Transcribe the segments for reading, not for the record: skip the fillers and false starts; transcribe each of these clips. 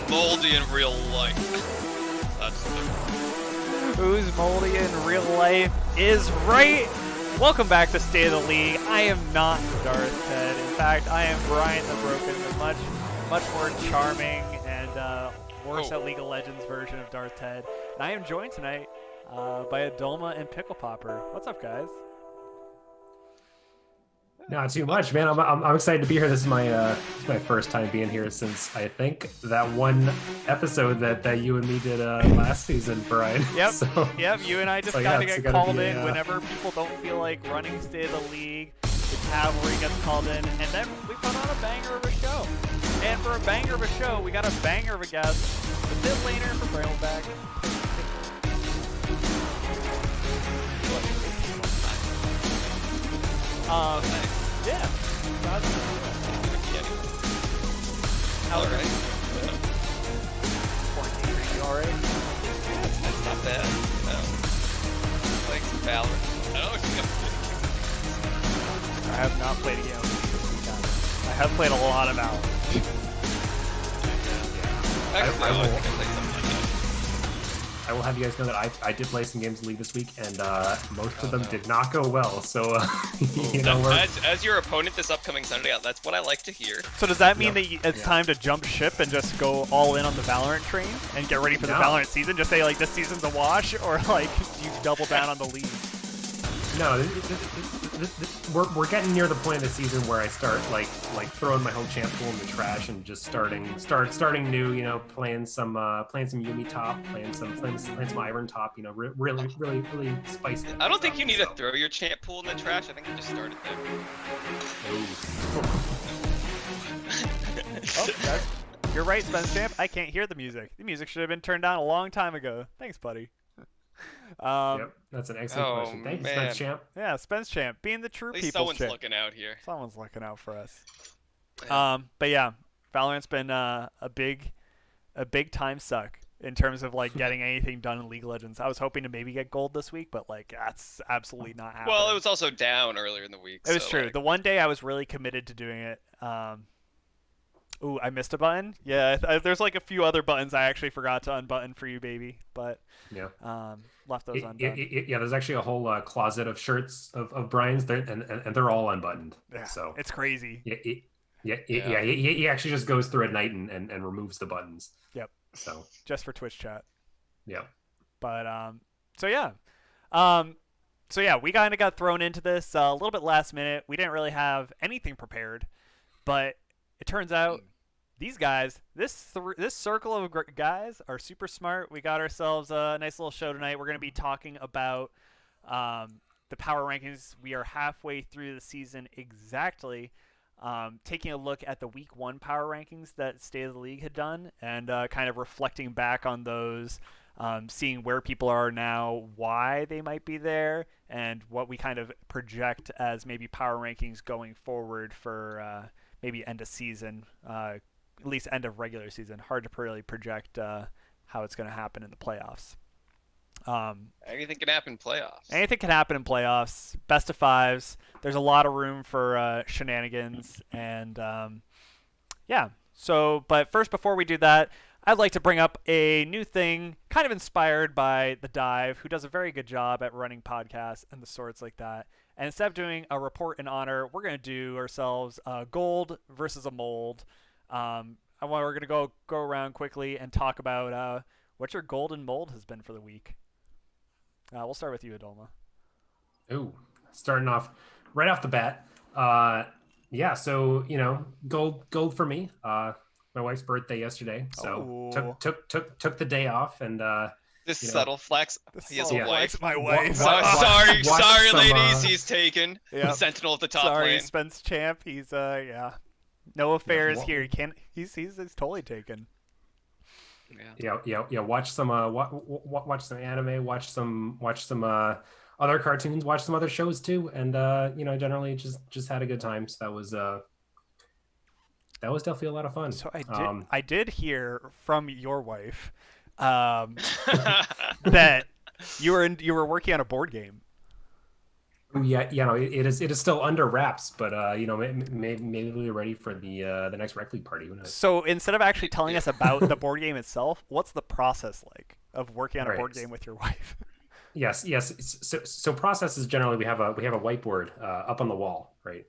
moldy in real life? That's the Who's moldy in real life is right. Welcome back to State of the League. I am not Darth Ted. In fact, I am Brian the Broken, the much more charming and worse at League of Legends version of Darth Ted. And I am joined tonight by Adolma and Pickle Popper. What's up, guys? Not too much, man. I'm excited to be here. This is my first time being here since I think that one episode that you and me did last season, Brian. Yep. So, yep. You and I just kind of get called in whenever people don't feel like running State of the League. The cavalry gets called in, and then we put on a banger of a show. And for a banger of a show, we got a banger of a guest, the mid laner for Brailleback. Yeah. alright. You alright? That's not bad. No. Like Valorant. I don't know. I have not played a game this weekend. I have played a lot of Valorant. Actually, I think I played something like that. I will have you guys know that I did play some games in League this week, and most of them did not go well. So, you know, as your opponent this upcoming Sunday, that's what I like to hear. So does that mean that it's time to jump ship and just go all in on the Valorant train and get ready for the Valorant season? Just say, like, this season's a wash, or, like, you double down on the league? No, we're getting near the point of the season where I start like throwing my whole champ pool in the trash and just starting new. You know, playing some Yumi top, playing some Ivern top. You know, really spicy. I don't think you need to throw your champ pool in the trash. I think you just started there. You're right, Spence Champ. I can't hear the music. The music should have been turned down a long time ago. Thanks, buddy. Yep, that's an excellent question. Thank you, Spence Champ. Yeah, Spence Champ, being the true At least people's someone's champ. looking out here. Someone's looking out for us. Yeah. But yeah, Valorant's been a big time suck in terms of like getting anything done in League of Legends. I was hoping to maybe get gold this week, but like that's absolutely not happening. Well, it was also down earlier in the week. It was so, true. Like... The one day I was really committed to doing it. Ooh, I missed a button. Yeah, there's like a few other buttons I actually forgot to unbutton for you, baby. But yeah, left those undone. Yeah, there's actually a whole closet of shirts of Brian's there, and they're all unbuttoned. Yeah, so it's crazy. He actually just goes through at night and removes the buttons. Yep. So just for Twitch chat. Yeah. But so yeah, we kind of got thrown into this a little bit last minute. We didn't really have anything prepared, but it turns out these guys, this circle of guys are super smart. We got ourselves a nice little show tonight. We're going to be talking about the power rankings. We are halfway through the season exactly, taking a look at the week 1 power rankings that State of the League had done and kind of reflecting back on those, seeing where people are now, why they might be there, and what we kind of project as maybe power rankings going forward for maybe end of season, at least end of regular season. Hard to really project how it's going to happen in the playoffs. Anything can happen in playoffs. Anything can happen in playoffs. Best of 5s. There's a lot of room for shenanigans. And yeah. So, but first, before we do that, I'd like to bring up a new thing, kind of inspired by The Dive, who does a very good job at running podcasts and the sorts like that. And instead of doing a report in honor, we're going to do ourselves a gold versus a mold. We're going to go around quickly and talk about what your golden mold has been for the week. We'll start with you, Adolma. Ooh, starting off right off the bat. Yeah, so you know, gold for me. My wife's birthday yesterday, so took the day off and. This subtle flex. He has a wife. My wife. Sorry, ladies. He's taken. Yep. Sentinel at the top Sorry, lane. Spence Champ. He's yeah. No affairs here. He can't. He's totally taken. Yeah. Watch some watch some anime. Watch some other cartoons. Watch some other shows too. And you know, generally just had a good time. So that was definitely a lot of fun. So I did hear from your wife. That you were working on a board game. No, it is still under wraps, but maybe we're ready for the next rec league party. Who knows? So instead of actually telling us about the board game itself, what's the process like of working on All a right. board game with your wife? Yes. So process is generally we have a whiteboard up on the wall, right?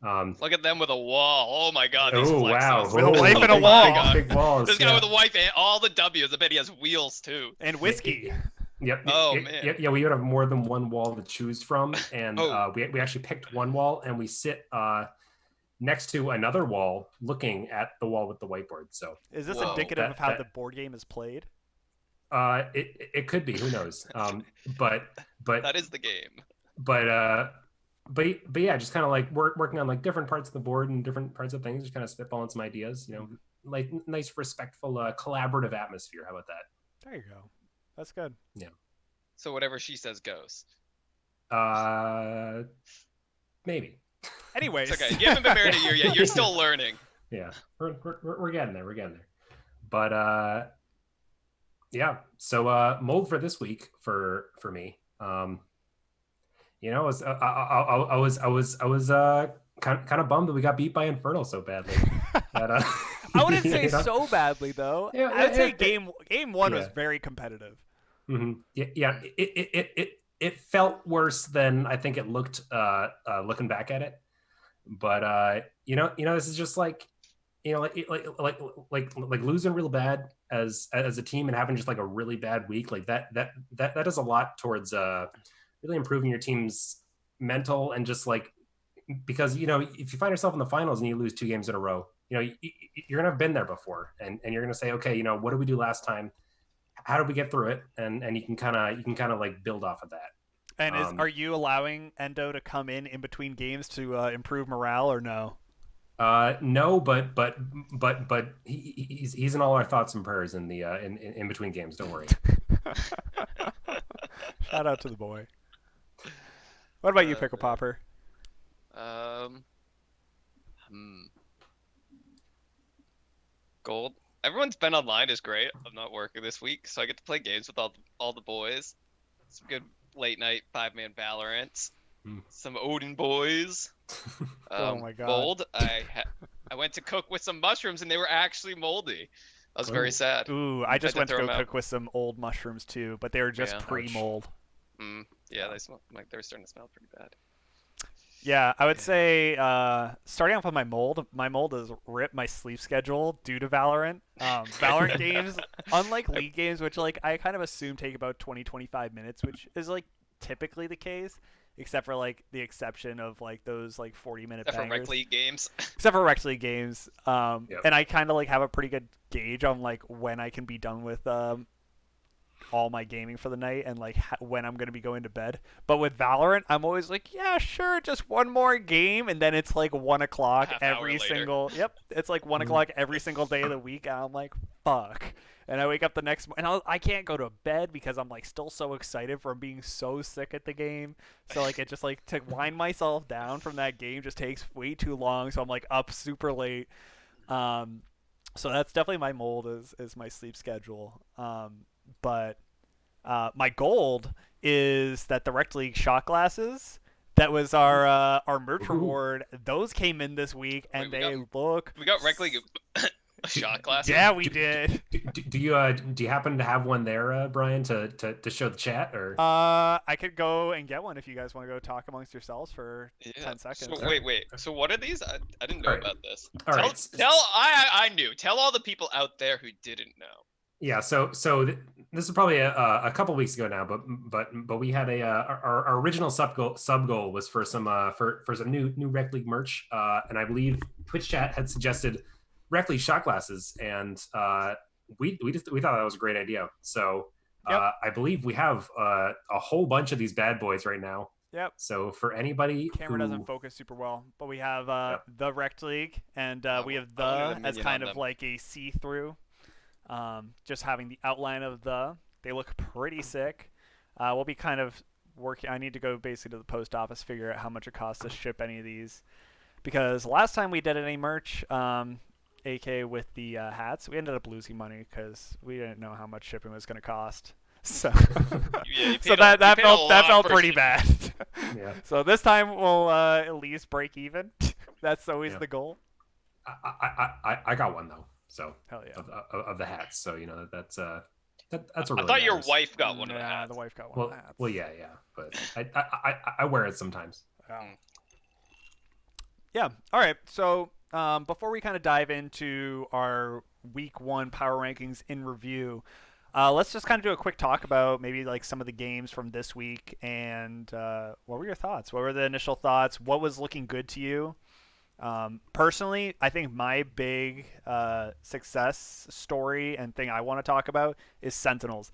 Um, Look at them with a wall. Oh my god, these oh wow, flexes. With a wife oh, and a Oh my wall. god. big walls. This guy Yeah. with a wife and all the W's. I bet he has wheels too. And Yeah, whiskey. Oh man. yeah. We would have more than one wall to choose from, and Oh. we actually picked one wall, and we sit next to another wall, looking at the wall with the whiteboard. So Is this Whoa. indicative that of how that the board game is played? it could be, who knows? But That is the game. but uh, but yeah, just kind of like working on like different parts of the board and different parts of things, just kind of spitballing some ideas. Like nice, respectful, collaborative atmosphere. How about that? There you go. That's good. So whatever she says goes. Maybe. Anyways. It's okay. You haven't been married a year yet. You're still learning. Yeah, we're getting there. We're getting there. But yeah. So mold for this week for me. I was kind of bummed that we got beat by Infernal so badly. I wouldn't say so badly though. Yeah, I'd say yeah, game one was yeah. very competitive. Yeah. It felt worse than I think it looked looking back at it. But this is just like like losing real bad as a team and having just like a really bad week like that does a lot towards really improving your team's mental and just like because if you find yourself in the finals and you lose 2 games in a row, you're gonna have been there before and you're gonna say, okay, what did we do last time? How did we get through it? And you can kind of like build off of that. And are you allowing Endo to come in between games to improve morale or no? No, but he's in all our thoughts and prayers in the in between games. Don't worry. Shout out to the boy. What about you, Pickle man. Popper? Gold. Everyone's been online is great. I'm not working this week, so I get to play games with all the boys. Some good late night 5-man Valorant. Some Odin boys. Oh my god. Mold. I went to cook with some mushrooms and they were actually moldy. I was very sad. Ooh, I just had to went to throw go 'em out. cook with some old mushrooms too, but they were just Yeah. pre-mold. Yeah, they smell like they were starting to smell pretty bad. Yeah, I would say starting off with my mold has ripped my sleep schedule due to Valorant. Valorant games, unlike League games, which like I kind of assume take about 20-25 minutes, which is like typically the case, except for like the exception of like those like 40-minute Except for bangers. Rec League games. Except for Rekt League games. Yep. And I kind of like have a pretty good gauge on like when I can be done with all my gaming for the night and like when I'm gonna be going to bed. But with Valorant, I'm always like, yeah, sure, just one more game, and then it's like 1 o'clock Half hour every later. single. Yep, it's like 1 o'clock every single day of the week, and I'm like, fuck. And I wake up the next and I can't go to bed because I'm like still so excited from being so sick at the game. So like it just like to wind myself down from that game just takes way too long. So I'm like up super late. So that's definitely my mold is my sleep schedule. But my gold is that the Rekt League shot glasses that was our merch reward. Those came in this week and Wait, they look. We got Rec League shot glasses. Yeah, we did. Do you happen to have one there, Brian, to show the chat or? I could go and get one if you guys want to go talk amongst yourselves for Yeah. 10 seconds. So, wait. So what are these? I didn't know All right. about this. All tell, right. tell I knew. Tell all the people out there who didn't know. Yeah, so this is probably a couple weeks ago now, but we had our original sub goal was for some new Rec League merch, and I believe Twitch chat had suggested Rec League shot glasses, and we thought that was a great idea. So Yep. I believe we have a whole bunch of these bad boys right now. Yep. So for anybody Camera who, doesn't focus super well, but we have Yep. the Rekt League, and we have I wanted the a as minion kind on of them. like a see-through. Just having the outline of the. They look pretty sick. We'll be kind of working. I need to go basically to the post office, figure out how much it costs to ship any of these, because last time we did any merch, AK with the hats, we ended up losing money because we didn't know how much shipping was going to cost. So, Yeah, you so paid a- that you paid a felt lot for pretty shit. bad. Yeah. So this time we'll at least break even. That's always Yeah. the goal. I got one though. So Hell yeah. of the hats. So that's that's what I really thought your matters. wife got one of the Yeah, hats. the wife got one of the hats. Well, yeah, but I wear it sometimes. Yeah. Yeah. All right. So before we kind of dive into our week 1 power rankings in review, let's just kind of do a quick talk about maybe like some of the games from this week and what were your thoughts? What were the initial thoughts? What was looking good to you? Personally, I think my big success story and thing I want to talk about is Sentinels.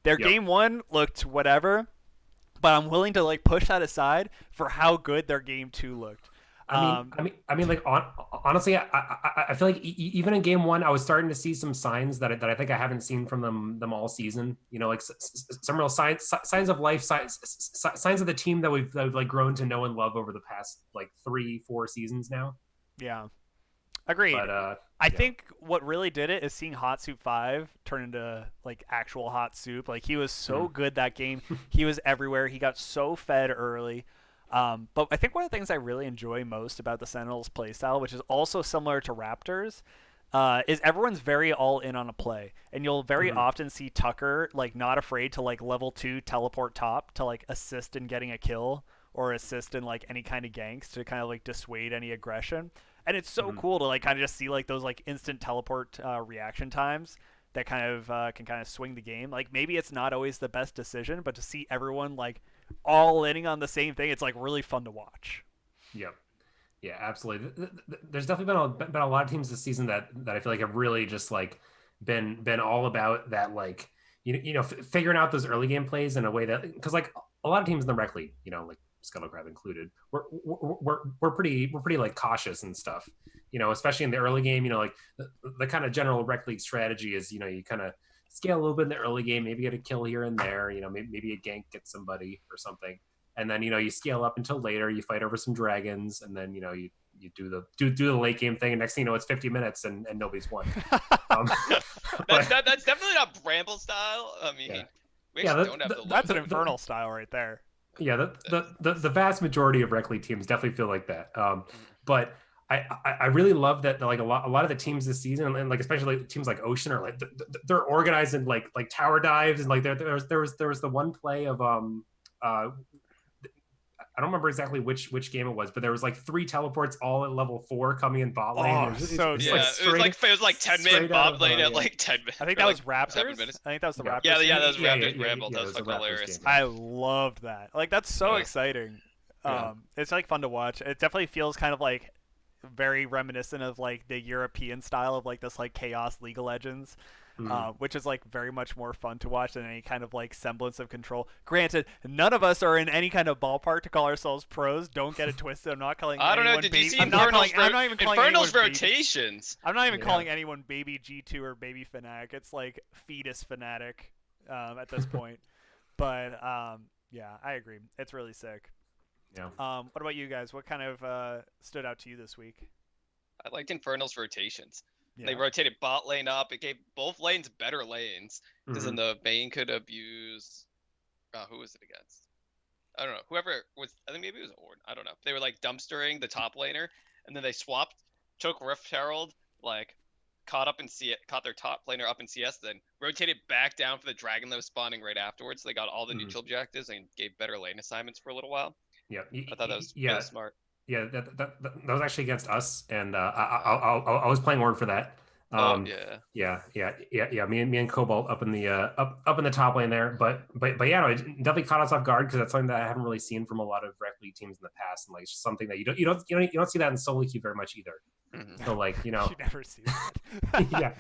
Their Yep. game 1 looked whatever, but I'm willing to like push that aside for how good their game 2 looked. Like honestly, I feel like even in game 1, I was starting to see some signs that I think I haven't seen from them all season. You know, like some real signs of life, signs of the team that we've like grown to know and love over the past like 3-4 seasons now. Yeah. Agreed. But I think what really did it is seeing Hot Soup 5 turn into like actual Hot Soup. Like he was so good that game. He was everywhere. He got so fed early. But I think one of the things I really enjoy most about the Sentinels playstyle, which is also similar to Raptors, is everyone's very all in on a play, and you'll very often see Tucker like not afraid to like level 2 teleport top to like assist in getting a kill or assist in like any kind of ganks to kind of like dissuade any aggression. And it's so cool to like kind of just see like those like instant teleport reaction times that kind of can kind of swing the game. Like maybe it's not always the best decision, but to see everyone like all inning on the same thing, it's like really fun to watch. Yep. Yeah, absolutely. There's definitely been a lot of teams this season that I feel like have really just like been all about that, like figuring out those early game plays in a way that, because like a lot of teams in the rec league, like Scuttlecrab included, we're pretty like cautious and stuff, especially in the early game. Like the kind of general rec league strategy is you kind of scale a little bit in the early game, maybe get a kill here and there, maybe a gank gets somebody or something, and then you scale up until later, you fight over some dragons, and then you do the late game thing, and next thing you know it's 50 minutes and nobody's won. That's definitely not Bramble style. I mean, we actually don't have the that's an Infernal style right there. Yeah, the vast majority of rec league teams definitely feel like that. But I really love that like a lot of the teams this season, and like especially like teams like Ocean, are like they're organized in like tower dives, and like there was the one play of I don't remember exactly which game it was, but there was like 3 teleports all at level 4 coming in bot lane. Oh, it was it was like 10-man bot lane at like 10 minutes. I think that was Raptors. I think that was the Raptors. Yeah, that was Raptors Bramble. That was fucking hilarious. I loved that. Like that's so exciting. It's like fun to watch. It definitely feels kind of like very reminiscent of like the European style of like this like Chaos League of Legends. Which is like very much more fun to watch than any kind of like semblance of control. Granted, none of us are in any kind of ballpark to call ourselves pros. Don't get it twisted. I'm not calling. I don't know. Did you see I'm not even calling Infernal's rotations? I'm not even calling anyone baby G2 or baby Fnatic. It's like fetus Fnatic at this point. But yeah, I agree. It's really sick. Yeah. What about you guys? What kind of stood out to you this week? I liked Infernal's rotations. Yeah. They rotated bot lane up. It gave both lanes better lanes. Because then the main could abuse. Who was it against? I don't know. Whoever was. I think maybe it was Ord. I don't know. They were like dumpstering the top laner, and then they swapped, took Rift Herald, like caught their top laner up in CS, then rotated back down for the dragon that was spawning right afterwards. So they got all the neutral objectives and gave better lane assignments for a little while. Yeah, I thought that was really smart. Yeah, that was actually against us, and I was playing Ord for that. Yeah. Me and Cobalt up in the up in the top lane there, but yeah, no, it definitely caught us off guard because that's something that I haven't really seen from a lot of rec league teams in the past, and like it's something that you don't see that in solo queue very much either. So like you never see that.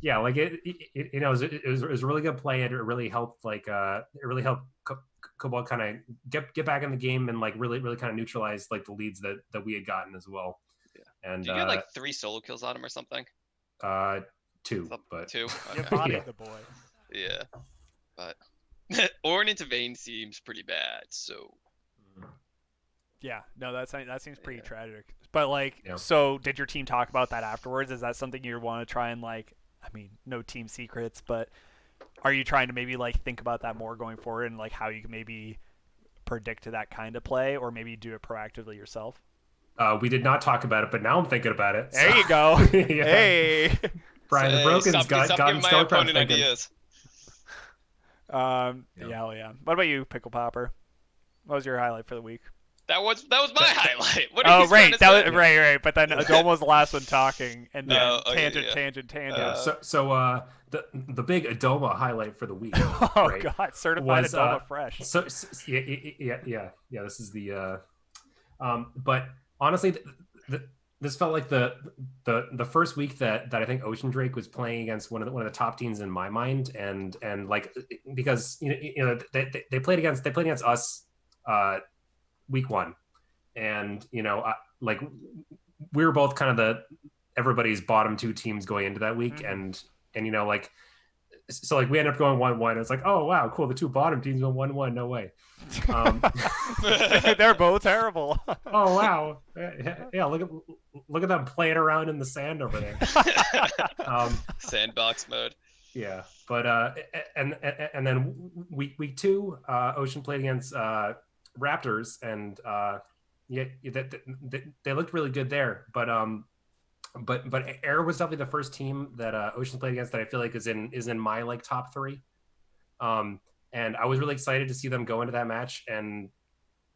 yeah, like it was a really good play, and it really helped Cobalt kind of get back in the game and like really kind of neutralize like the leads that we had gotten as well. Yeah. And did you get like 3 solo kills on him or something? 2, but 2. You bodied the boy. Yeah, but Ornn into Vayne seems pretty bad. So yeah, no, that seems pretty tragic. But like, so did your team talk about that afterwards? Is that something you want to try and like? I mean, no team secrets, but are you trying to maybe like think about that more going forward and like how you can maybe predict that kind of play or maybe do it proactively yourself? We did not talk about it, but now I'm thinking about it. There So you go. yeah, Hey. Brian the Say, Broken's stop gotten giving my Skelecraft opponent thinking. ideas. Yeah. Yeah, hell yeah. What about you, Pickle Popper? What was your highlight for the week? That was my highlight. What are Oh, you trying right. to That was say? right. But then Adomo was the last one talking, and then Oh, okay, tangent. Yeah. The big Adoma highlight for the week, Oh right, God, certified was Adomo fresh. yeah. This is the but honestly, this felt like the first week that I think Ocean Drake was playing against one of the top teams in my mind, and like because they played against us week one, and like we were both kind of the everybody's bottom two teams going into that week, Mm-hmm. and like so like we ended up going 1-1. It's like, oh wow, cool, the two bottom teams went 1-1. No way. Um, They're both terrible. oh wow, yeah. Look at them playing around in the sand over there. Sandbox mode. Yeah, but and then week two, Ocean played against Raptors, and yeah, they looked really good there. But Air was definitely the first team that Ocean played against that I feel like is in my like top three. And I was really excited to see them go into that match and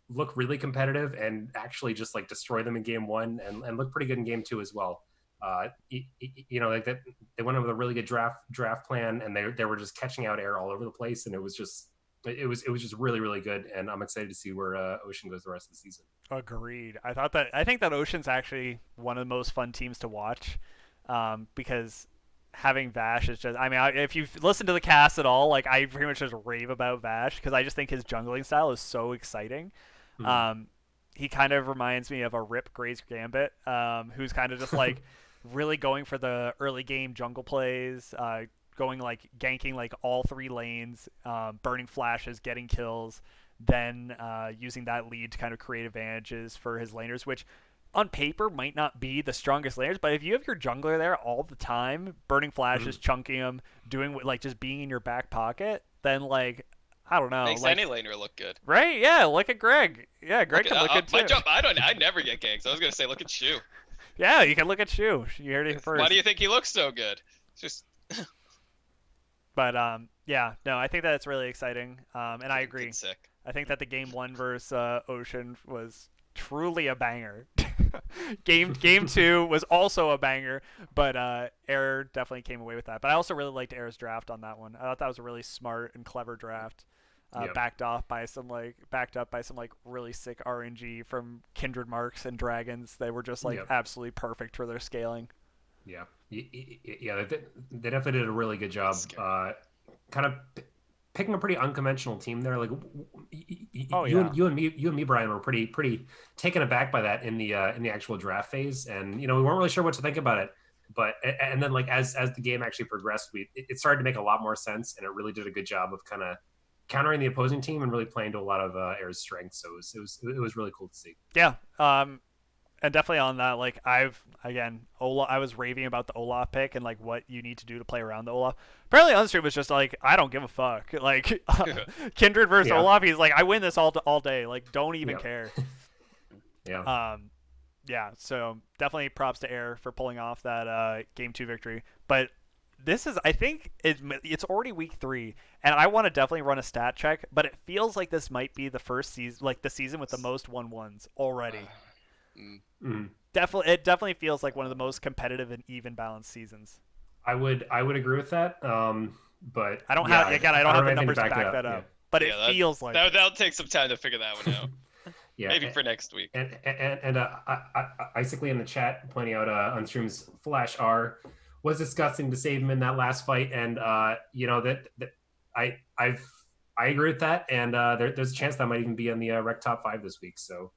look really competitive and actually just like destroy them in game one and look pretty good in game two as well. Like that they went over with a really good draft plan, and they were just catching out Air all over the place, and it was just really really good, and I'm excited to see where Ocean goes the rest of the season. Agreed. I think that Ocean's actually one of the most fun teams to watch, because having Vash is just. I mean, if you've listened to the cast at all, like I pretty much just rave about Vash because I just think his jungling style is so exciting. Mm-hmm. He kind of reminds me of a Rip Grace Gambit, who's kind of just like really going for the early game jungle plays, going like ganking like all three lanes, burning flashes, getting kills, then using that lead to kind of create advantages for his laners, which on paper might not be the strongest laners, but if you have your jungler there all the time, burning flashes, chunking them, doing like just being in your back pocket, then like I don't know, Makes like any laner look good. right? Yeah, look at Greg. Yeah, Greg can look good too. My job, I never get ganks. I was gonna say, look at Shu. Yeah, you can look at Shu. You heard it first. Why do you think he looks so good? It's just. But yeah, no, I think that it's really exciting. And I agree. Sick. I think that the game one versus Ocean was truly a banger. game two was also a banger, but Air definitely came away with that. But I also really liked Air's draft on that one. I thought that was a really smart and clever draft. Yep. Backed up by some really sick RNG from Kindred Marks and Dragons. They were just like absolutely perfect for their scaling. Yeah, they definitely did a really good job. Kind of picking a pretty unconventional team there. Like you and me, Brian, were pretty taken aback by that in the actual draft phase, and we weren't really sure what to think about it. But and then like as the game actually progressed, it started to make a lot more sense, and it really did a good job of kind of countering the opposing team and really playing to a lot of Air's strengths. So it was really cool to see. Yeah. And definitely on that, like I was raving about the Olaf pick and like what you need to do to play around the Olaf. Apparently, Unstream was just like, I don't give a fuck. Like Kindred versus Olaf, he's like, I win this all day. Like, don't even care. Yeah. Yeah. So definitely props to Air for pulling off that game 2 victory. But this is, I think it's already week 3, and I want to definitely run a stat check. But it feels like this might be the first season, like the season with the most 1-1s already. It definitely feels like one of the most competitive and even balanced seasons. I would agree with that. But I don't have the numbers to back that up. Yeah. But it feels like that'll take some time to figure that one out. Yeah, maybe for next week. And Isaacly in the chat pointing out Unstream's Flash R was disgusting to save him in that last fight, and that I agree with that, and there's a chance that might even be on the Rekt top 5 this week. So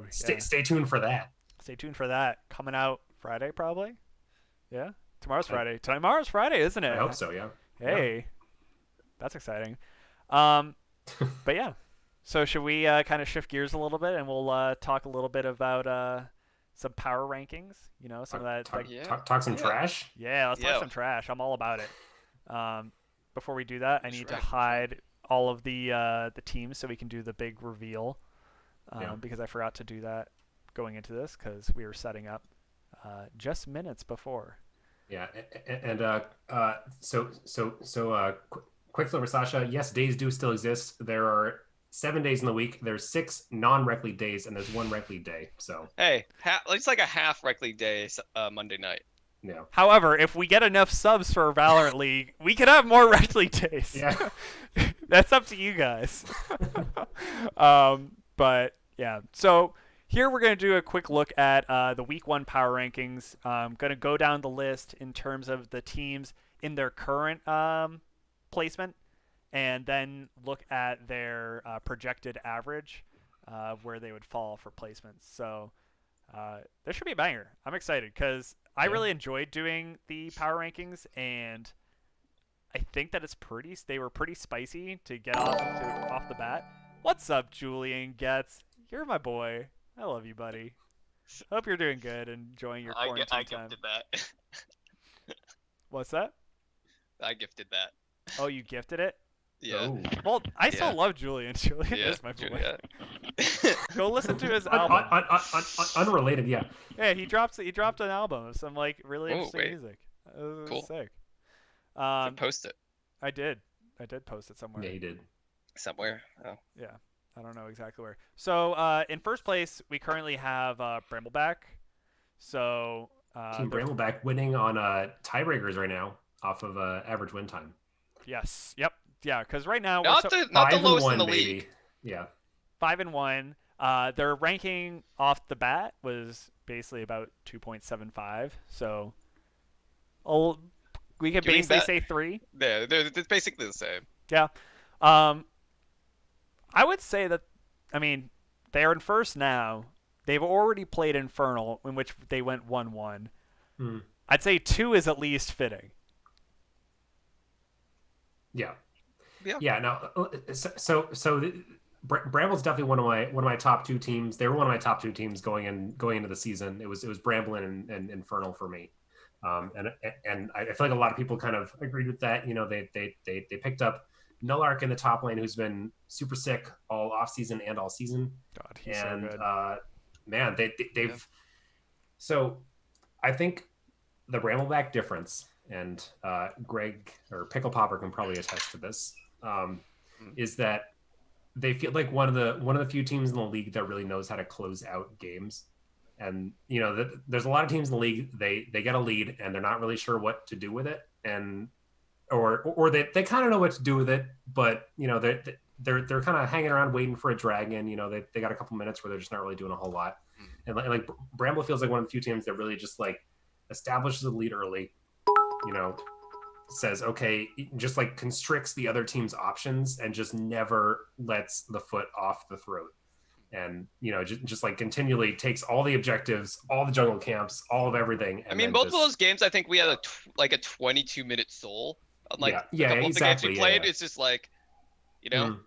stay tuned for that. Stay tuned for that. Coming out Friday, probably. Yeah, tomorrow's Friday. Tomorrow's Friday, isn't it? I hope so. Yeah. Hey, that's exciting. But yeah, so should we kind of shift gears a little bit, and we'll talk a little bit about some power rankings? Some of that. Talk some trash. Yeah, let's talk some trash. I'm all about it. before we do that, I That's need to right. hide all of the teams so we can do the big reveal. Yeah. Because I forgot to do that going into this because we were setting up just minutes before. Yeah, and Quicksilver Sasha, yes, days do still exist. There are 7 days in the week. There's 6 non-rec league days, and there's 1 rec league day. So Hey, it's like a half Rec League day Monday night. yeah, However, if we get enough subs for Valorant League, we could have more Red League days. yeah, That's up to you guys. But yeah, so here we're going to do a quick look at the Week 1 power rankings. I'm going to go down the list in terms of the teams in their current placement, and then look at their projected average of where they would fall for placements. So this should be a banger. I'm excited because I Yeah. really enjoyed doing the power rankings, and I think that they were pretty spicy to get off the bat. What's up, Julian Getz? You're my boy. I love you, buddy. Hope you're doing good and enjoying your quarantine I time. gifted that. What's that? I gifted that. Oh, you gifted it? Yeah. Oh. Well, I still Yeah. love Julian. Julian Yeah. is my boy. Julia. Go listen to his album. Unrelated, yeah. Yeah, he dropped an album of some like really Oh, interesting wait. music. It was Cool. sick. Post it I did post it somewhere. Yeah, he did. somewhere. Oh. Yeah, I don't know exactly where. So in first place, we currently have Brambleback. So Team they're- Brambleback winning on tiebreakers right now off of average win time. Yes. Yep. Yeah, because right now Not we're the 5 lowest and in the 1, league. baby. Yeah. 5-1. Their ranking off the bat was basically about 2.75. So, we could Do you mean basically that- say 3. Yeah, it's basically the same. Yeah. I would say that, I mean, they're in first now. They've already played Infernal, in which they went 1-1. Hmm. I'd say 2 is at least fitting. Yeah. Yeah. Yeah. Now, Bramble's definitely one of my top 2 teams. They were one of my top 2 teams going into the season. It was Bramble and Infernal for me. And I feel like a lot of people kind of agreed with that. You know, they picked up Nullark in the top lane, who's been super sick all off season and all season. God, he's And so good. man, they've Yeah. so I think the Brambleback difference, and Greg or Pickle Popper can probably attest to this, is that they feel like one of the few teams in the league that really knows how to close out games. And you know, there's a lot of teams in the league, they get a lead and they're not really sure what to do with it, and or they kind of know what to do with it, but you know, they're kind of hanging around waiting for a dragon. You know, they got a couple minutes where they're just not really doing a whole lot. And like Bramble feels like one of the few teams that really just like establishes a lead early, you know, says, okay, just like constricts the other team's options and just never lets the foot off the throat. And, you know, just like continually takes all the objectives, all the jungle camps, all of everything. I mean, both of those games, I think we had a 22-minute soul. Unlike Yeah, a couple exactly, of the games we played, yeah. it's just like, you know,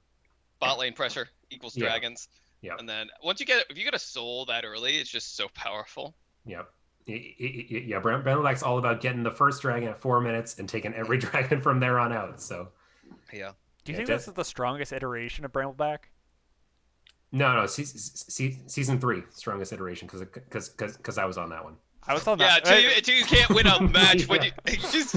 bot lane pressure equals Yeah. dragons. Yeah. And then if you get a soul that early, it's just so powerful. Yeah. Yeah, Brambleback's all about getting the first dragon at 4 minutes and taking every dragon from there on out. So, Yeah. Do you yeah, think this is the strongest iteration of Brambleback? no, season 3, strongest iteration, because I was on that one. I was on Yeah, that. until you can't win a match when you just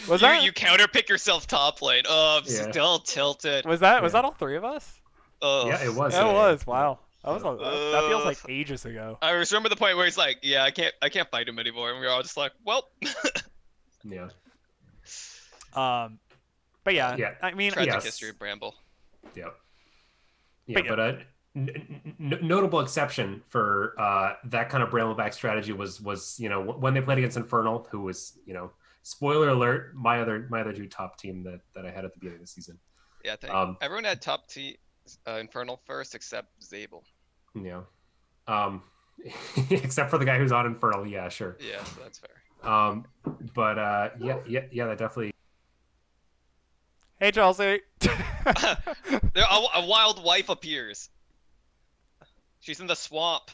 Was that you counter pick yourself top lane. Oh, I'm Yeah. still tilted. was that Yeah. all 3 of us? Oh. Yeah, it was. That yeah, was wow. That feels like Ugh. ages ago. I just remember the point where he's like, "Yeah, I can't fight him anymore," and we were all just like, "Well, Yeah. But yeah, Yeah. I mean, tragic yes. history of Bramble." Yeah. Yeah, But but notable exception for that kind of Brambleback strategy was you know when they played against Infernal, who was, you know, spoiler alert, my other 2 top team that I had at the beginning of the season. Yeah, I think everyone had top T Infernal first except Zabel. You know, except for the guy who's on Infernal. Yeah, sure. Yeah, so that's fair. But yeah, that definitely. hey Chelsea. A wild wife appears. She's in the swamp.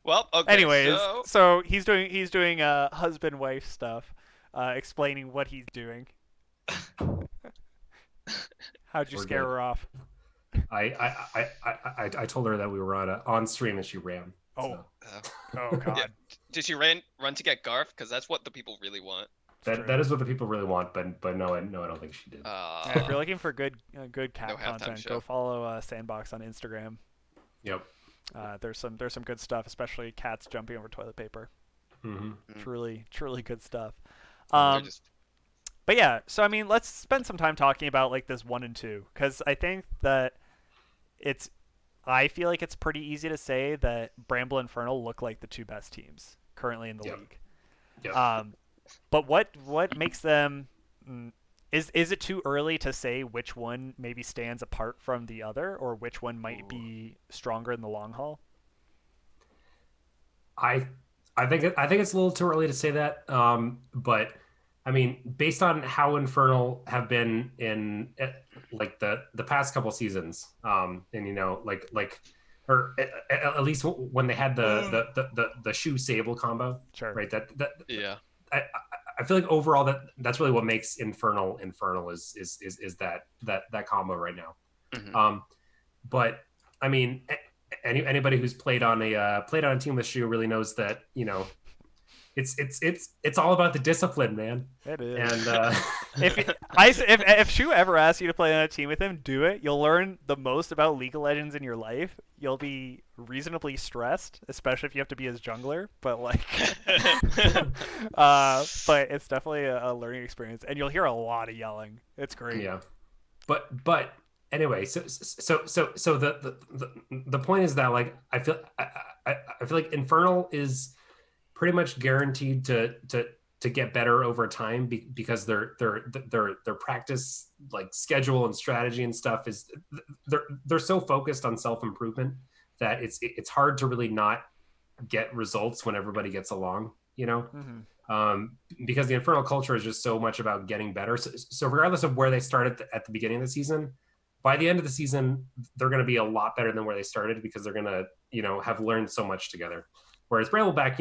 Well, okay. Anyways, so so he's doing husband wife stuff. explaining what he's doing. How'd you We're scare good. her off? I told her that we were on stream and she ran. Oh, So Uh, oh yeah. God, Did she run to get Garf? Because that's what the people really want. it's that true. that is what the people really want, but no, I don't think she did. Yeah, if you're Uh, looking for good no cat halftime content, go show. follow Sandbox on Instagram. Yep. There's some good stuff, especially cats jumping over toilet paper. Mm-hmm. Truly good stuff. They're Um, just but yeah, so I mean, let's spend some time talking about like this 1 and 2, because I think that it's I feel like it's pretty easy to say that Bramble and Infernal look like the two best teams currently in the Yep. league. Yep. But what makes them is it too early to say which one maybe stands apart from the other, or which one might Ooh. be stronger in the long haul? I I think it's a little too early to say that. But I mean, based on how Infernal have been in like the past couple seasons, and or at least when they had the shoe sable combo, Sure. right? yeah. I, I feel like overall that's really what makes Infernal is that combo right now. Mhm. But I mean, anybody who's played on a team with Shu really knows that it's all about the discipline, man. It is. And If Shu ever asks you to play on a team with him, do it. You'll learn the most about League of Legends in your life. You'll be reasonably stressed, especially if you have to be his jungler. But but it's definitely a learning experience, and you'll hear a lot of yelling. It's great. yeah, but anyway, so the point is that like I feel like Infernal is pretty much guaranteed to get better over time because their practice like schedule and strategy and stuff is they're so focused on self-improvement that it's hard to really not get results when everybody gets along, Mm-hmm. because the Infernal culture is just so much about getting better. So regardless of where they started at the beginning of the season, by the end of the season, they're going to be a lot better than where they started because they're going to, have learned so much together. Whereas Brambleback,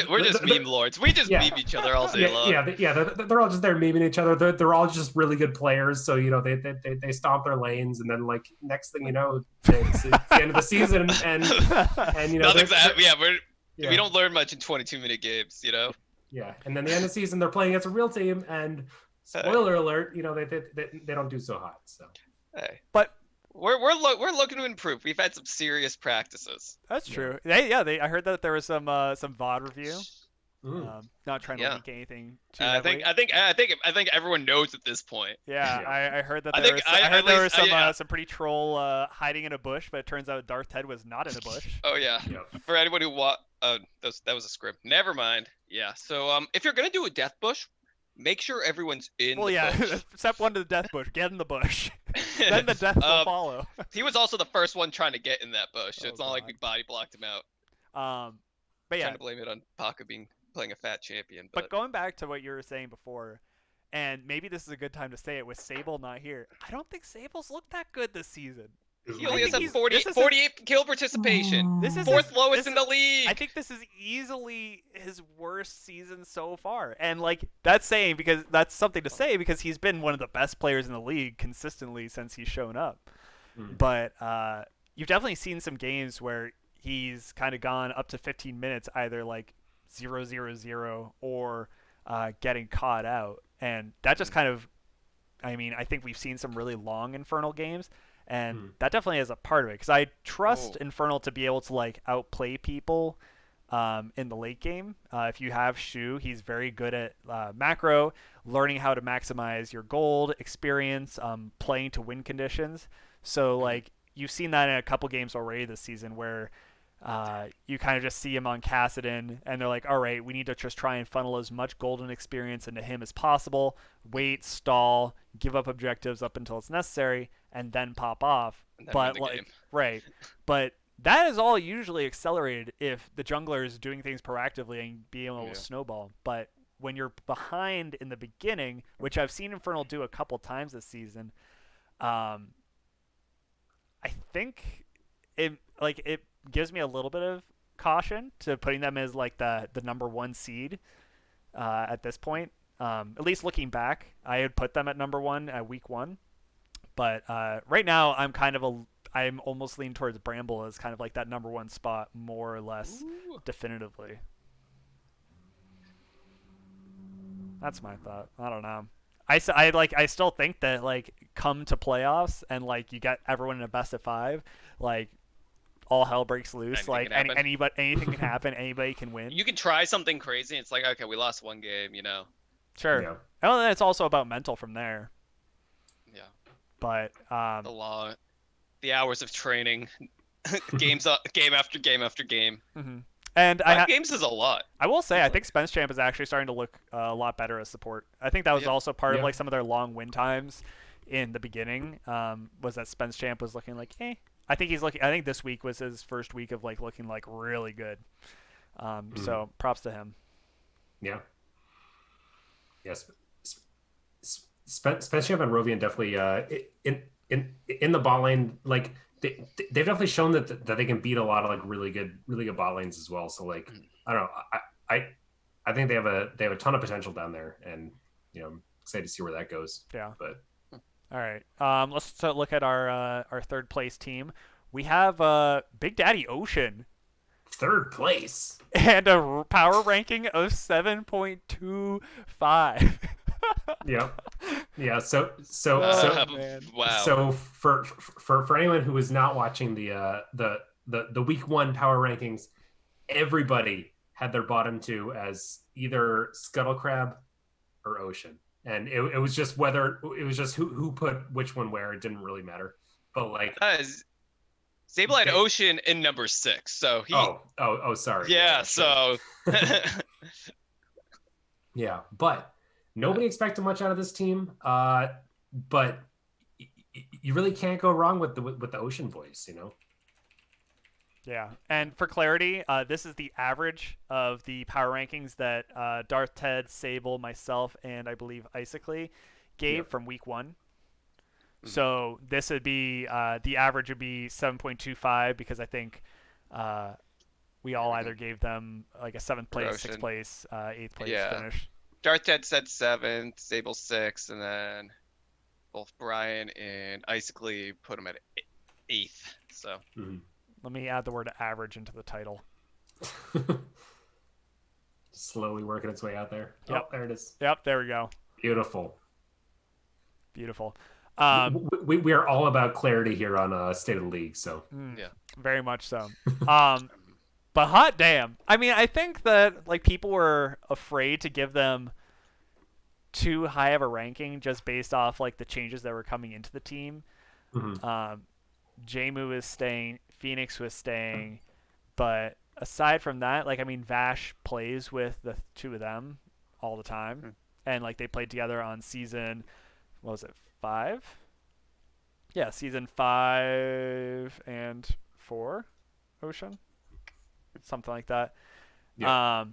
We're just meme lords. We just yeah. meme each other all day long. They're all just there memeing each other. They're all just really good players. So they stomp their lanes, and then like next thing you know, it's the end of the season, and Nothing's that. Yeah, yeah. we don't learn much in 22-minute games, Yeah, and then the end of the season, they're playing against a real team, and spoiler alert, they don't do so hot. So, Hey, But we're looking to improve. We've had some serious practices. that's Yeah. true. I heard that there was some VOD review. Not trying to Yeah. leak anything too I heavily. think everyone knows at this point. Yeah, Yeah. I heard that I there think was I I- heard at there least- was some yeah. some pretty troll hiding in a bush, but it turns out Darth Ted was not in a bush. Oh yeah. Yep. For anyone who that was a script. Never mind. Yeah. So if you're gonna do a death bush, make sure everyone's in Well, the yeah, bush. step one to the death bush. Get in the bush. Then the death will follow. He was also the first one trying to get in that bush, so Oh, it's not like God. we body blocked him out. But yeah, Trying to blame it on Paka playing a fat champion, but going back to what you were saying before, and maybe this is a good time to say it with Sable not here. I don't think Sable's looked that good this season. he I only has think a he's- 40, this is 48 kill participation. This is Fourth his- lowest this in the league. I think this is easily his worst season so far, and like that's something to say because he's been one of the best players in the league consistently since he's shown up. But you've definitely seen some games where he's kind of gone up to 15 minutes, either like 0-0-0 or getting caught out, and that just kind of, I mean, I think we've seen some really long Infernal games. And that definitely is a part of it because I trust Infernal to be able to like outplay people in the late game. If you have Shu, he's very good at macro, learning how to maximize your gold experience, playing to win conditions. So like you've seen that in a couple games already this season where you kind of just see him on Kassadin, and they're like, all right, we need to just try and funnel as much golden experience into him as possible, wait, stall, give up objectives up until it's necessary, and then pop off. And then But win the like, game. right. But that is all usually accelerated if the jungler is doing things proactively and being able to snowball. But when you're behind in the beginning, which I've seen Infernal do a couple times this season, I think it gives me a little bit of caution to putting them as like the number one seed. at this point. At least looking back, I had put them at number 1 at week 1. But right now, I'm almost leaning towards Bramble as kind of like that number 1 spot, more or less Ooh. definitively. That's my thought. I don't know. I still think that like come to playoffs and like you get everyone in a best of 5, like all hell breaks loose. Anything Like can happen. anything can happen. Anybody can win. You can try something crazy. It's like, okay, we lost one game, you know. Sure. Yeah. And then it's also about mental from there. Yeah. But the hours of training, game after game after game. mm-hmm. And 5 games is a lot. I will say, I think Spence Champ is actually starting to look a lot better as support. I think that was also part of like some of their long win times in the beginning. Was that Spence Champ was looking like, I think he's looking. I think this week was his first week of like looking like really good. So props to him. Yeah. Yes. Spence Champ and Rovian definitely in the bot lane, like they've definitely shown that they can beat a lot of like really good bot lanes as well. So like I don't know, I think they have a ton of potential down there, and you know, I'm excited to see where that goes. Yeah. But all right, let's look at our third place team. We have Big Daddy Ocean. Third place. And a power ranking of 7.25. Yeah. So wow. So for anyone who is not watching the week 1 power rankings, everybody had their bottom 2 as either Scuttle Crab or Ocean, and it was just who put which one where. It didn't really matter, but like Sable had Ocean in number 6, so he. Oh, sorry. Yeah, so. Yeah, but nobody expected much out of this team. But you really can't go wrong with the Ocean boys, you know. Yeah, and for clarity, this is the average of the power rankings that Darth Ted, Sable, myself, and I believe Isically gave from week 1. So this would be the average would be 7.25 because I think we all either gave them like a 7th place, 6th place, 8th place finish. Darth Ted said 7th, Sable 6th, and then both Brian and Isically put him at 8th. So let me add the word average into the title. Slowly working its way out there. Yep. Oh, there it is. Yep, there we go. Beautiful. We are all about clarity here on State of the League, so yeah, very much so. But hot damn, I mean, I think that like people were afraid to give them too high of a ranking just based off like the changes that were coming into the team. Jamu is staying, Phoenix was staying, but aside from that, like I mean, Vash plays with the 2 of them all the time, and like they played together on season. What was it, 5? Yeah, season 5 and 4, Ocean, something like that. Yeah.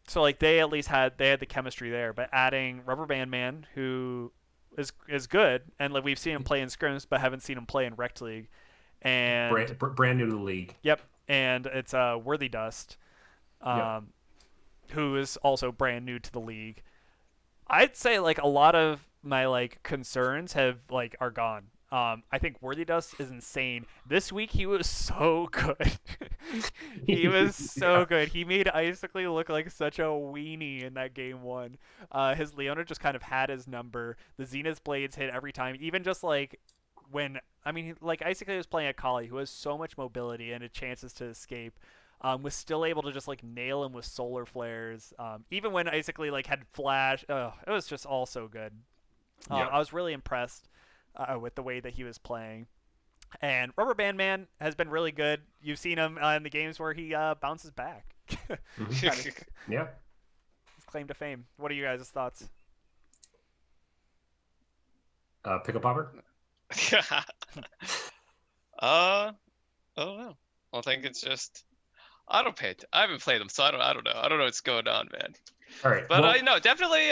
So like they at least had the chemistry there, but adding Rubber Band Man, who is good, and like we've seen him play in scrims, but haven't seen him play in Rekt League, and brand new to the league. Yep, and it's Worthy Dust, who is also brand new to the league. I'd say like a lot of my like concerns are gone. I think Worthy Dust is insane. This week he was so good. He was so good. He made Isically look like such a weenie in that game 1. His Leona just kind of had his number. The Zenith Blades hit every time. Even just like when like Isically was playing a Kali who has so much mobility and chances to escape. Was still able to just like nail him with solar flares. Even when Isically like had flash, it was just all so good. I was really impressed with the way that he was playing. And Rubber Band Man has been really good. You've seen him in the games where he bounces back. Yeah. His claim to fame. What are you guys' thoughts? Pickle popper? I don't know. I think it's just I haven't played them, so I don't know. I don't know what's going on, man. All right. But I know definitely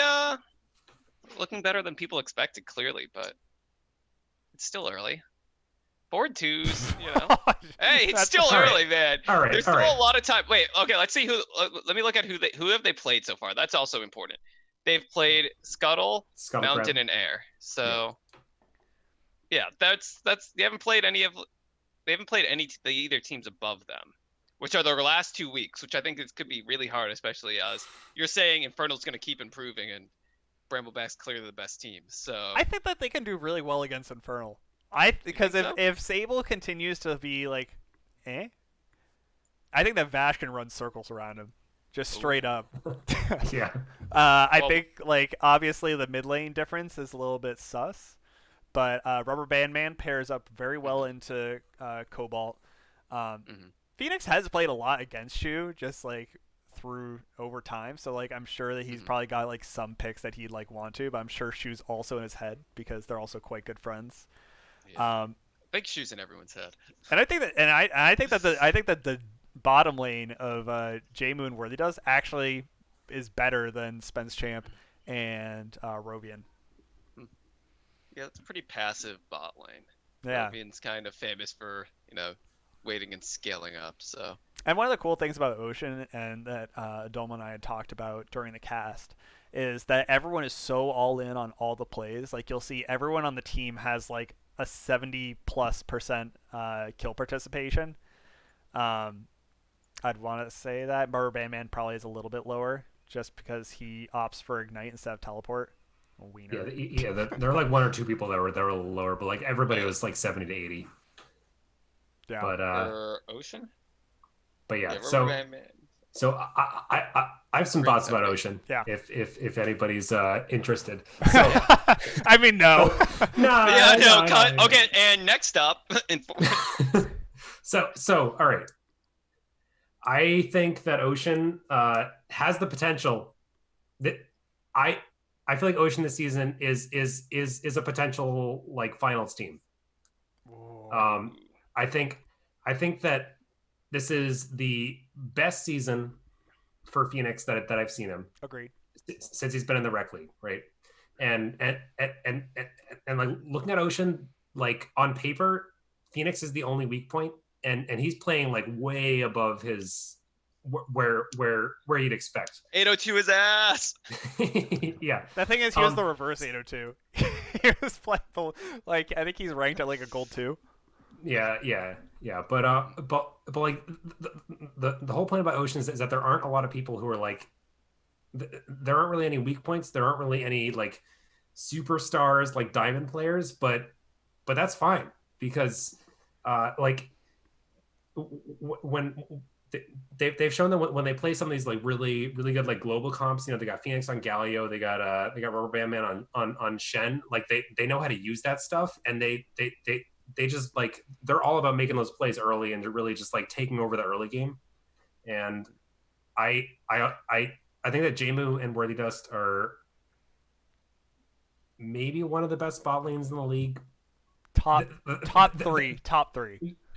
looking better than people expected, clearly, but it's still early. Board twos, you know. Hey, it's That's still all right. early, man. All right, There's all still right. a lot of time. Wait, okay, let's see who. Let me look at who have they played so far. That's also important. They've played Scuttle, Scuttle Crab. Mountain, and Air. Yeah. So yeah, that's they haven't played any of they haven't played any the either teams above them, which are their last 2 weeks, which I think it could be really hard, especially as you're saying Infernal's going to keep improving and Brambleback's clearly the best team. So I think that they can do really well against Infernal. Because think so? if Sable continues to be like, I think that Vash can run circles around him, just straight up. Yeah. I Well- think like obviously the mid lane difference is a little bit sus, but Rubber Band Man pairs up very well into Cobalt. Phoenix has played a lot against you, just like through over time. So like I'm sure that he's probably got like some picks that he'd like want to, but I'm sure Shu's also in his head because they're also quite good friends. Yeah. Big shoes in everyone's head. And I think that, I think that the bottom lane of J Moon Worthy does actually is better than Spence Champ and Rovian. Yeah, it's a pretty passive bot lane. Yeah. Rovian's kind of famous for, waiting and scaling up, so. And one of the cool things about Ocean and that Adoma and I had talked about during the cast is that everyone is so all in on all the plays. Like you'll see everyone on the team has like a 70+% kill participation. I'd want to say that Rubber Band Man probably is a little bit lower just because he opts for Ignite instead of Teleport. Wiener. Yeah, there were like one or two people that were a little lower, but like everybody was like 70 to 80. Yeah. But Ocean? yeah, Yeah, so Rubber Band Man. so I have some Great thoughts about subject. Ocean. Yeah. If anybody's interested. So I mean, no. Cut. Okay, and next up. So all right. I think that Ocean has the potential that I feel like Ocean this season is a potential like finals team. I think that this is the best season for Phoenix that I've seen him. Agreed. Since he's been in the rec league, right? And like looking at Ocean, like on paper, Phoenix is the only weak point, and he's playing like way above his where you'd expect. 802 his ass. Yeah. The thing is, he was the reverse 802. He was playing like I think he's ranked at like a gold 2. Yeah. But like the whole point about Ocean is that there aren't a lot of people who are like there aren't really any weak points. There aren't really any like superstars like diamond players, but that's fine because like when they've shown that when they play some of these like really good like global comps, they got Phoenix on Galio, they got Rubber Band Man on Shen, like they know how to use that stuff, and they just like they're all about making those plays early and they're really just like taking over the early game. And I think that Jamu and Worthy Dust are maybe one of the best bot lanes in the league. Top three.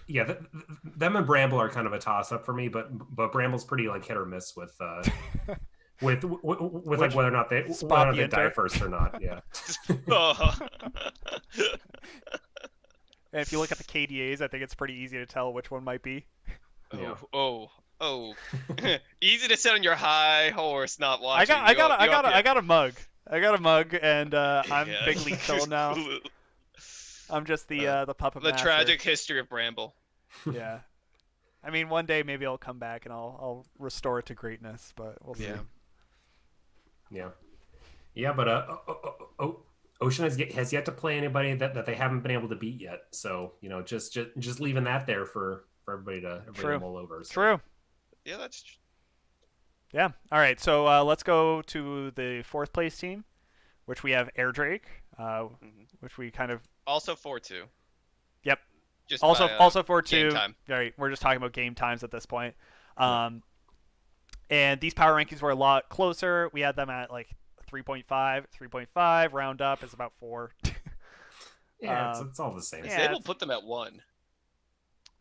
Yeah, them and Bramble are kind of a toss up for me, but Bramble's pretty like hit or miss with like whether or not they die first or not. Yeah. And if you look at the KDAs, I think it's pretty easy to tell which one might be. Oh. Easy to sit on your high horse, not watching. I got a mug. And I'm big league chill now. I'm just the puppet The master. tragic history of Bramble. Yeah. I mean, one day maybe I'll come back and I'll restore it to greatness, but we'll see. Yeah, but Ocean has yet to play anybody that they haven't been able to beat yet. So just leaving that there for everybody to mull over. So. True. Yeah, that's true. Yeah. All right. So let's go to the fourth place team, which we have Air Drake, which we kind of also 4-2. Yep. Just also 4-2. Time. Right. We're just talking about game times at this point. And these power rankings were a lot closer. We had them at like 3.5. Round up is about 4. Yeah, it's all the same. Yeah, Sable put them at 1.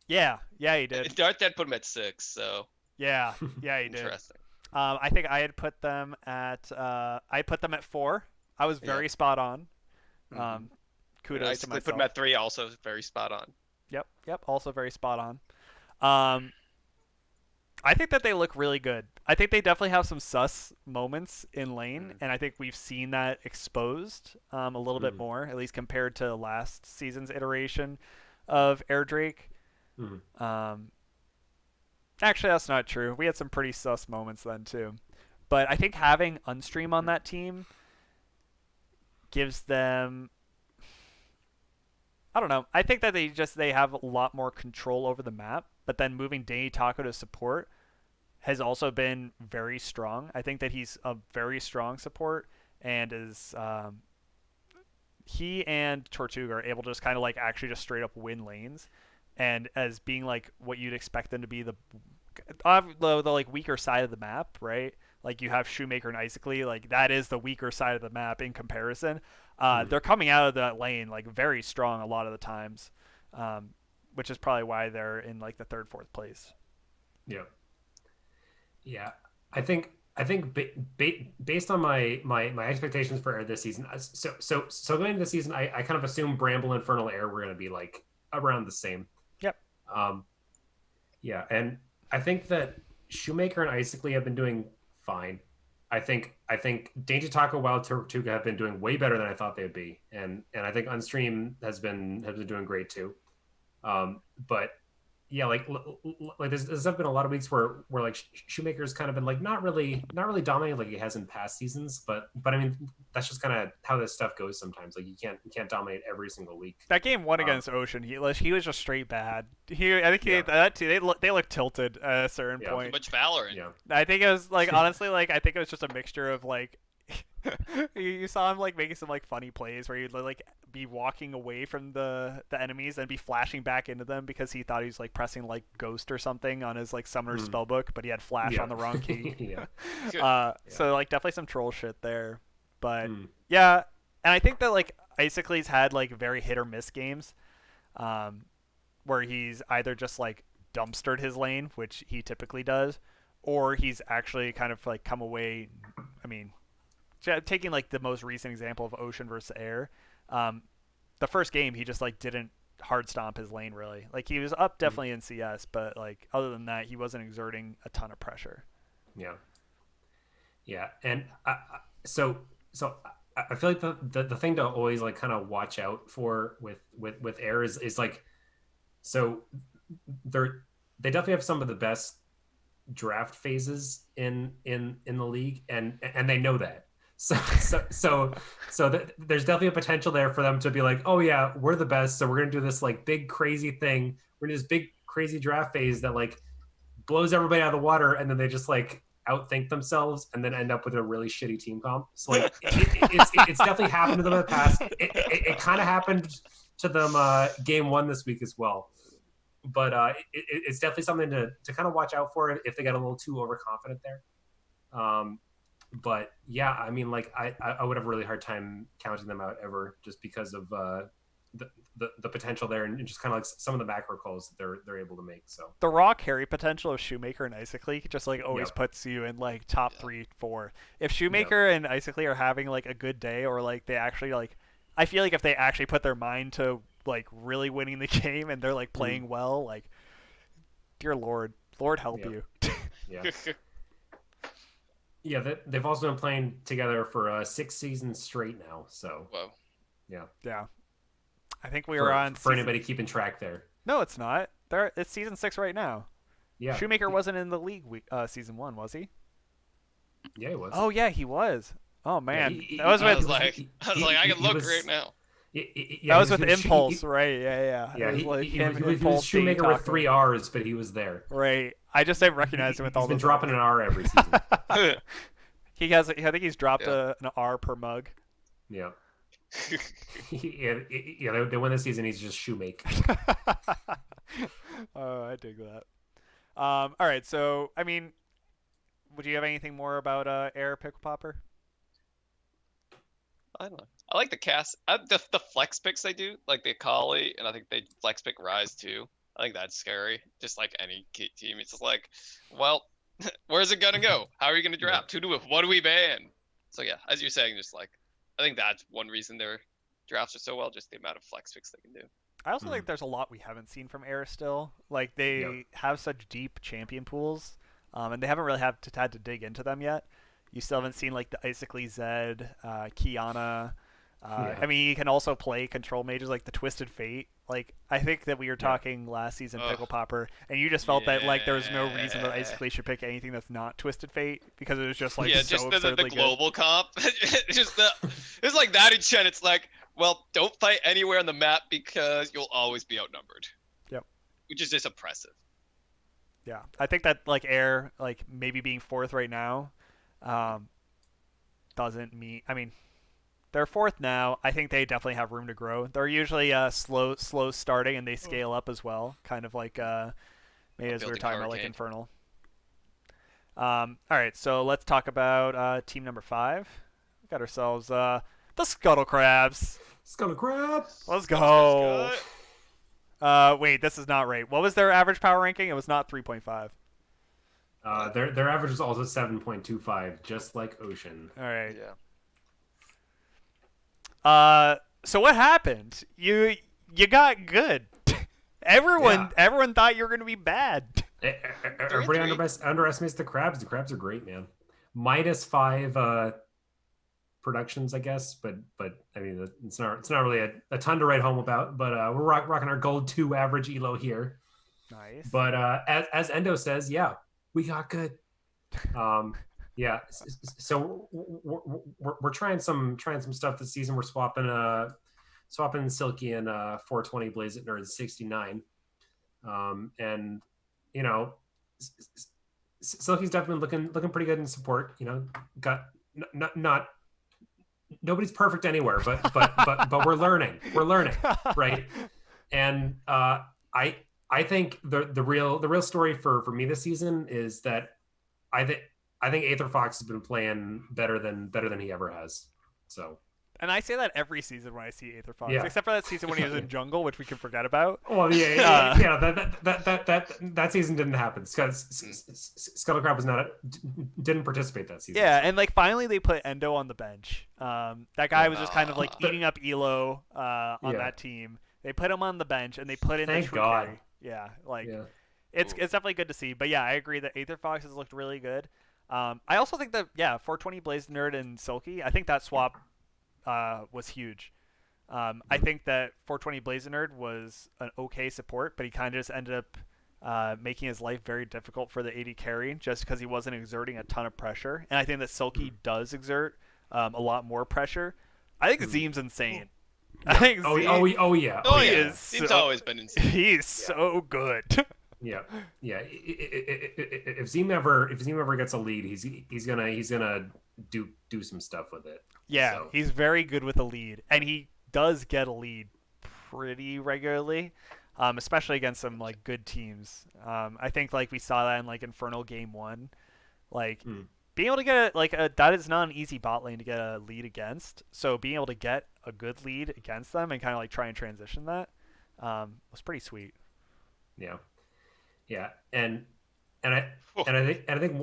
Yeah, he did. Darth Dad put them at 6. So. Yeah, he did. Interesting. I think I had put them at 4. I was very spot on. Kudos to myself. I put them at 3, also very spot on. Yep. Also very spot on. Um, I think that they look really good. I think they definitely have some sus moments in lane, Mm. and I think we've seen that exposed a little bit Mm. more, at least compared to last season's iteration of Air Drake. Mm. Um, Actually, that's not true. We had some pretty sus moments then too. But I think having Unstream on that team gives them, I don't know. I think that they have a lot more control over the map, but then moving Danny Taco to support has also been very strong. I think that he's a very strong support and is he and Tortuga are able to just kind of like actually just straight up win lanes, and as being like what you'd expect them to be the like weaker side of the map, right? Like you have Shoemaker and Icically, like that is the weaker side of the map in comparison. Mm. They're coming out of that lane like very strong a lot of the times, which is probably why they're in like the third, fourth place. Yeah. Yeah. I think based on my expectations for Air this season, so going into the season, I kind of assumed Bramble, Infernal, Air were going to be like around the same. Yep. Um, yeah, and I think that Shoemaker and Icically have been doing fine. I think Danger Taco, Wild Tortuga have been doing way better than I thought they'd be, and I think Unstream has been doing great too. But yeah, like there's been a lot of weeks where like Shoemaker's kind of been like not really dominating like he has in past seasons, but I mean that's just kind of how this stuff goes sometimes. Like you can't dominate every single week. That game one Um, against Ocean, he was just straight bad. I think yeah, that too. They look tilted at a certain yeah, Too point. much Valorant. yeah, I think it was like honestly, like I think it was just a mixture of like you saw him like making some like funny plays where he'd like be walking away from the enemies and be flashing back into them because he thought he was like pressing like Ghost or something on his like Summoner's mm, spellbook, but he had Flash yeah, on the wrong key. yeah, yeah, So like definitely some troll shit there, but mm, yeah, and I think that like Icicly's had like very hit or miss games, um, where he's either just like dumpstered his lane, which he typically does, or he's actually kind of like come away. I mean, taking like the most recent example of Ocean versus Air, um, the first game he just like didn't hard stomp his lane really. Like he was up mm, definitely in CS, but like other than that, he wasn't exerting a ton of pressure. yeah, yeah. And so I feel like the thing to always like kind of watch out for with Air is like so they're they definitely have some of the best draft phases in the league, and they know that. There's definitely a potential there for them to be like, oh yeah, we're the best, so we're gonna do this like big crazy thing. We're gonna do this big crazy draft phase that like blows everybody out of the water, and then they just like outthink themselves and then end up with a really shitty team comp. So like it's definitely happened to them in the past. It kind of happened to them game one this week as well. But it's definitely something to kind of watch out for if they get a little too overconfident there. But yeah, I mean, like I would have a really hard time counting them out ever just because of the potential there and just kind of like some of the macro calls that they're able to make. So The raw carry potential of Shoemaker and Icically just like always yep, puts you in like top Yeah. 3, 4. If yep, Shoemaker and Icically are having like a good day or like they actually like, I feel like if they actually put their mind to like really winning the game and they're like mm, playing well, like dear Lord, Lord help yep, you. yeah, yeah. They've also been playing together for 6 seasons straight now. So Whoa. yeah, Yeah, I think we are for on for season. anybody keeping track there. No, it's not. It's season 6 right now. Yeah, Shoemaker wasn't in the league season 1, was he? yeah, it was. Oh yeah, he was. Oh Yeah, man, that was I with was like, I can look right now. Yeah, that was with he was Impulse, right? Yeah, yeah. yeah, It was like he him, was Impulse, Danny Shoemaker with Taco. 3 R's, but he was there. Right. I just didn't recognize him with He's all been those. dropping an R every season. He has. I think he's dropped Yeah. an R per mug. Yeah, yeah. They win this season. He's just Shoemaker. Oh, I dig that. All right. So, I mean, would you have anything more about Air Pickle Popper? I don't know. I like the cast. The flex picks they do, like the Akali, and I think they flex pick Rise too. I think that's scary. Just like any team, it's just like, well, where's it gonna go? How are you gonna Yeah. draft? What do we ban? So yeah, as you're saying, just like I think that's one reason their drafts are so well, just the amount of flex picks they can do. I also Hmm. think there's a lot we haven't seen from Air still. Like Yep. they have such deep champion pools, and they haven't really had to dig into them yet. You still haven't seen like the Icically Zed, Kiana. Yeah. I mean, you can also play control mages like the Twisted Fate. Like I think that we were Yeah. talking last season, Ugh. Pickle Popper, and you just felt that like there was no reason that Yeah. Icically should pick anything that's not Twisted Fate because it was just like Yeah, so just the absurdly good. global comp. Just it's like that in Chen. It's like, well, don't fight anywhere on the map because you'll always be outnumbered. Yep. Which is just oppressive. Yeah, I think that like Air, like maybe being fourth right now, um, doesn't mean. I mean, they're fourth now. I think they definitely have room to grow. They're usually slow starting and they scale up as well, kind of like maybe as we were Building talking about like Hurricane. Infernal. All right, so let's talk about team number 5. We got ourselves the Scuttle Crabs. Skull crab. Let's Scott, go. Scott. Wait, this is not right. What was their average power ranking? It was not 3.5. Their average is also 7.25, just like Ocean. All right. Yeah. So what happened? You got good. Everyone thought you were gonna be bad. Everybody 3-3. underestimates the crabs. The crabs are great, man. -5 productions, I guess, but I mean it's not really a ton to write home about. But we're rocking our gold 2 average elo here. Nice. But as Endo says, yeah, we got good. Yeah, so we're trying some stuff this season. We're swapping Silky and 420 Blaze at Nerds 69. And you know, Silky's definitely looking pretty good in support. You know, got not nobody's perfect anywhere, but we're learning, right? And I think the real story for me this season is that I think Aether Fox has been playing better than he ever has. So And I say that every season when I see Aether Fox, yeah. except for that season when he was in Jungle, which we can forget about. Well, yeah. That season didn't happen. Scuttlecrab was not didn't participate that season. Yeah, and like finally they put Endo on the bench. That guy was just kind of like eating up elo on that team. They put him on the bench and they put in Thank the true God. carry. Yeah, like Yeah. it's definitely good to see. But yeah, I agree that Aether Fox has looked really good. I also think that 420 Blazed Nerd and Silky, I think that swap was huge. I think that 420 Blazing Nerd was an okay support, but he kind of just ended up making his life very difficult for the AD carry just because he wasn't exerting a ton of pressure. And I think that Silky does exert a lot more pressure. I think Zeem's insane. I think Zeem, Oh yeah. Oh he yeah. is Seems so- always been insane. he's so good. Yeah. If Zeem ever gets a lead, he's gonna do some stuff with it. Yeah, So. he's very good with a lead, and he does get a lead pretty regularly, especially against some like good teams. I think like we saw that in like Infernal Game 1, like being able to get that is not an easy bot lane to get a lead against. So being able to get a good lead against them and kind of like try and transition that was pretty sweet. Yeah, and I think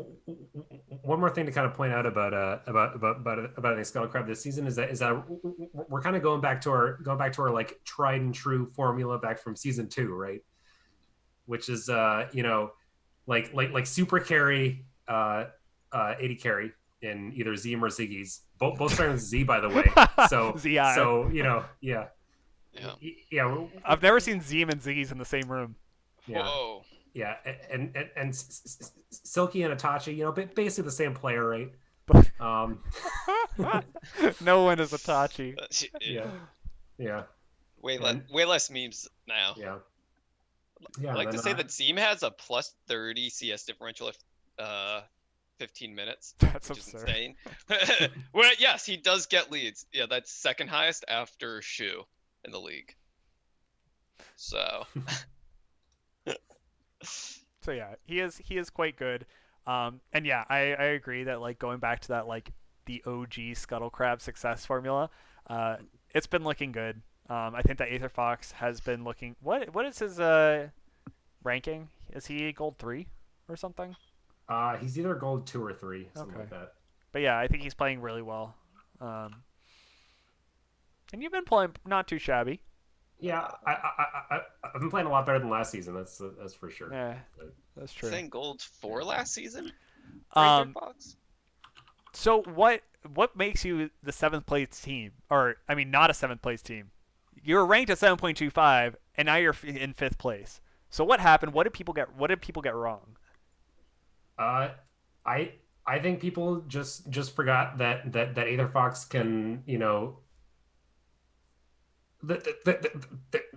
one more thing to kind of point out about the Scuttle Crab this season is that we're kind of going back to our like tried and true formula back from season 2, right? Which is like super carry, 80 carry in either Zeem or Ziggy's. Both starting with Z, by the way. So ZI. so Yeah. I've never seen Zeem and Ziggy's in the same room. Yeah. Whoa. Yeah, and Silky and Itachi, basically the same player, right? No one is Itachi. Yeah. Way less memes now. Yeah. I like to say that Zeem has a plus 30 CS differential if 15 minutes. That's which absurd. is insane. Well, yes, he does get leads. Yeah, that's second highest after Shu in the league. So. So yeah, he is quite good. And yeah, I agree that like going back to that like the OG Scuttle Crab success formula, it's been looking good. I think that Aether Fox has been looking. What is his ranking? Is he gold 3 or something? He's either gold 2 or 3, something like that. But yeah, I think he's playing really well. And you've been playing not too shabby. Yeah, I've been playing a lot better than last season. That's for sure. Yeah, But, that's I true. think gold yeah. 4 last season for Aether Um, Fox. so what makes you the seventh place team, or I mean, not a seventh place team? You were ranked at 7.25, and now you're in fifth place. So what happened? What did people get? What did people get wrong? Uh, I I think people just forgot that Aether Fox can,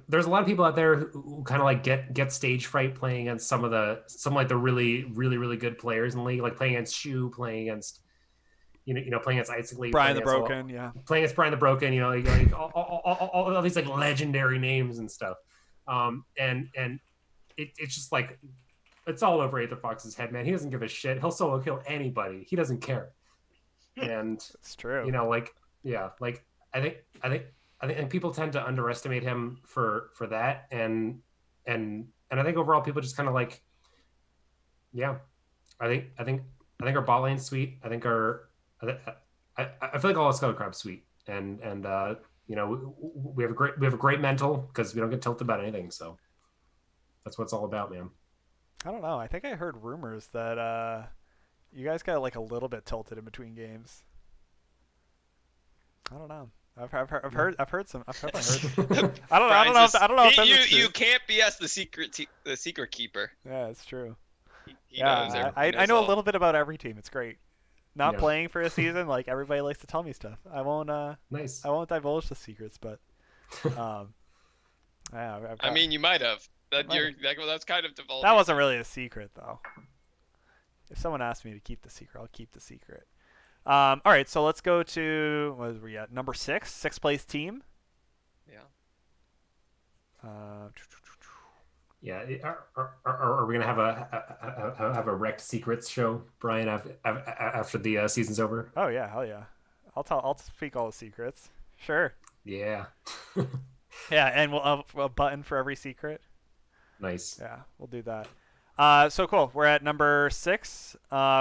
there's a lot of people out there who kind of like get stage fright playing against some like the really good players in the league, like playing against Shu, playing against playing against Icicle, Brian the Broken, yeah. playing against Brian the Broken, like all these like legendary names and stuff. And it's just like it's all over Aether Fox's head, man. He doesn't give a shit. He'll solo kill anybody. He doesn't care. And It's true. like yeah, like I think I think I think people tend to underestimate him for that, and I think overall people just kind of like yeah. I think I think I think our bot lane's sweet. I, I feel like all Skull Crab's sweet, and we have a great mental because we don't get tilted about anything. So that's what it's all about, man. I don't know. I think I heard rumors that you guys got like a little bit tilted in between games. I don't know. I've heard some. I've heard some. I don't Brian's know. just I don't know if that's true. you can't BS the secret keeper. Yeah, it's true. He knows Yeah, he I knows know a all. little bit about every team. It's great. Not Yeah, playing for a season, like everybody likes to tell me stuff. nice. I won't divulge the secrets, but um, yeah, I've I got. mean, you might have. I That might you're have. that's kind of That divulging. wasn't really a secret, though. If someone asks me to keep the secret, I'll keep the secret. All right, so let's go to what is we at number six, sixth place team. Yeah. Uh, Yeah, are we gonna have a Rekt Secrets show, Brian, after the season's over? oh yeah, hell yeah. I'll speak all the secrets. Sure. Yeah, Yeah, and we'll have a button for every secret. nice. Yeah, we'll do that. So cool. We're at number six,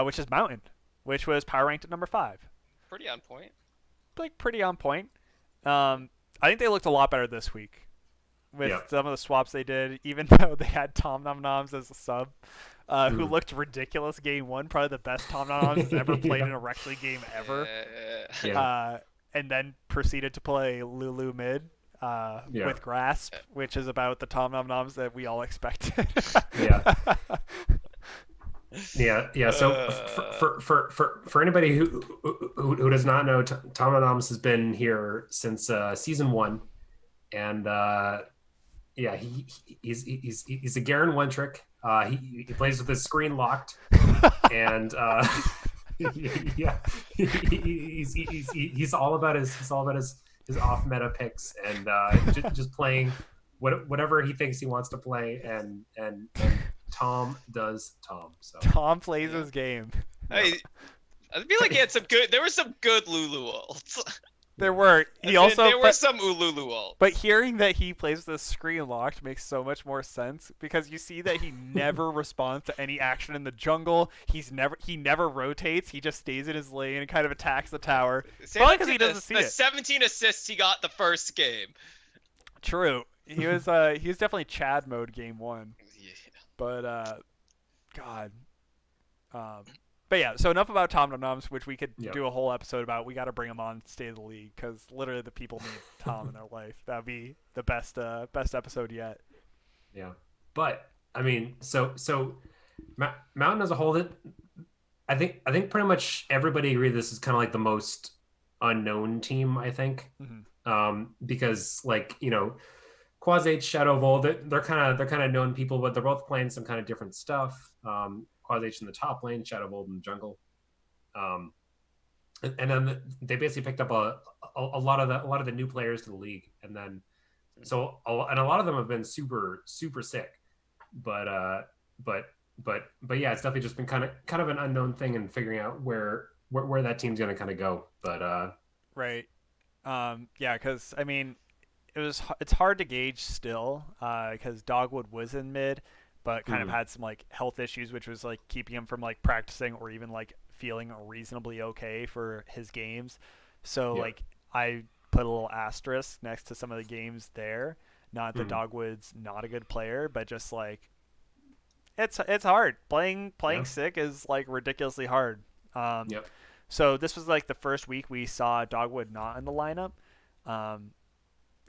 which is Mountain, which was power ranked at number five. Pretty on point. Like pretty on point. I think they looked a lot better this week with Yeah. some of the swaps they did, even though they had Tom Nom Noms as a sub, who Mm. looked ridiculous game one, probably the best Tom Nom Noms has ever played in Yeah. a Rect League game ever. Yeah. And then proceeded to play Lulu mid Yeah. with Grasp, which is about the Tom Nom Noms that we all expected. Yeah. Yeah. So for anybody who does not know, Tom Adams has been here since season one, and yeah, he's a Garen one trick. He plays with his screen locked, and yeah, he's all about his off meta picks and just playing whatever he thinks he wants to play, and Tom does Tom. So Tom plays Yeah. his game. Hey, I feel like he had some good. There were some good Lulu ults. There were. He And also. there were But, some Ululu ults. but hearing that he plays the screen locked makes so much more sense because you see that he never responds to any action in the jungle. He never rotates. He just stays in his lane and kind of attacks the tower. Say Probably that 'cause to he doesn't see the it. 17 assists he got the first game. True. He was definitely Chad mode game one. Yeah. But God. Um, but yeah, so enough about Tom Nom Noms, which we could Yeah. do a whole episode about. We got to bring him on State of the League because literally the people need Tom in their life. That'd be the best episode yet. yeah, but I mean, Mountain as a whole, I think pretty much everybody agreed this is kind of like the most unknown team. I think because like Quaz H, Shadow of Old, they're kind of known people, but they're both playing some kind of different stuff. Quaz H in the top lane, Shadow of Old in the jungle. Um, and then they basically picked up a lot of the new players to the league, and then and a lot of them have been super sick, but yeah, it's definitely just been kind of an unknown thing and figuring out where that team's gonna kind of go. But Right. Yeah, because I mean, it's hard to gauge still because Dogwood was in mid, but kind of had some like health issues, which was like keeping him from like practicing or even like feeling reasonably okay for his games. So Yeah. like I put a little asterisk next to some of the games there. Not that Dogwood's not a good player, but just like it's hard. Playing sick is like ridiculously hard. Yep. So this was like the first week we saw Dogwood not in the lineup.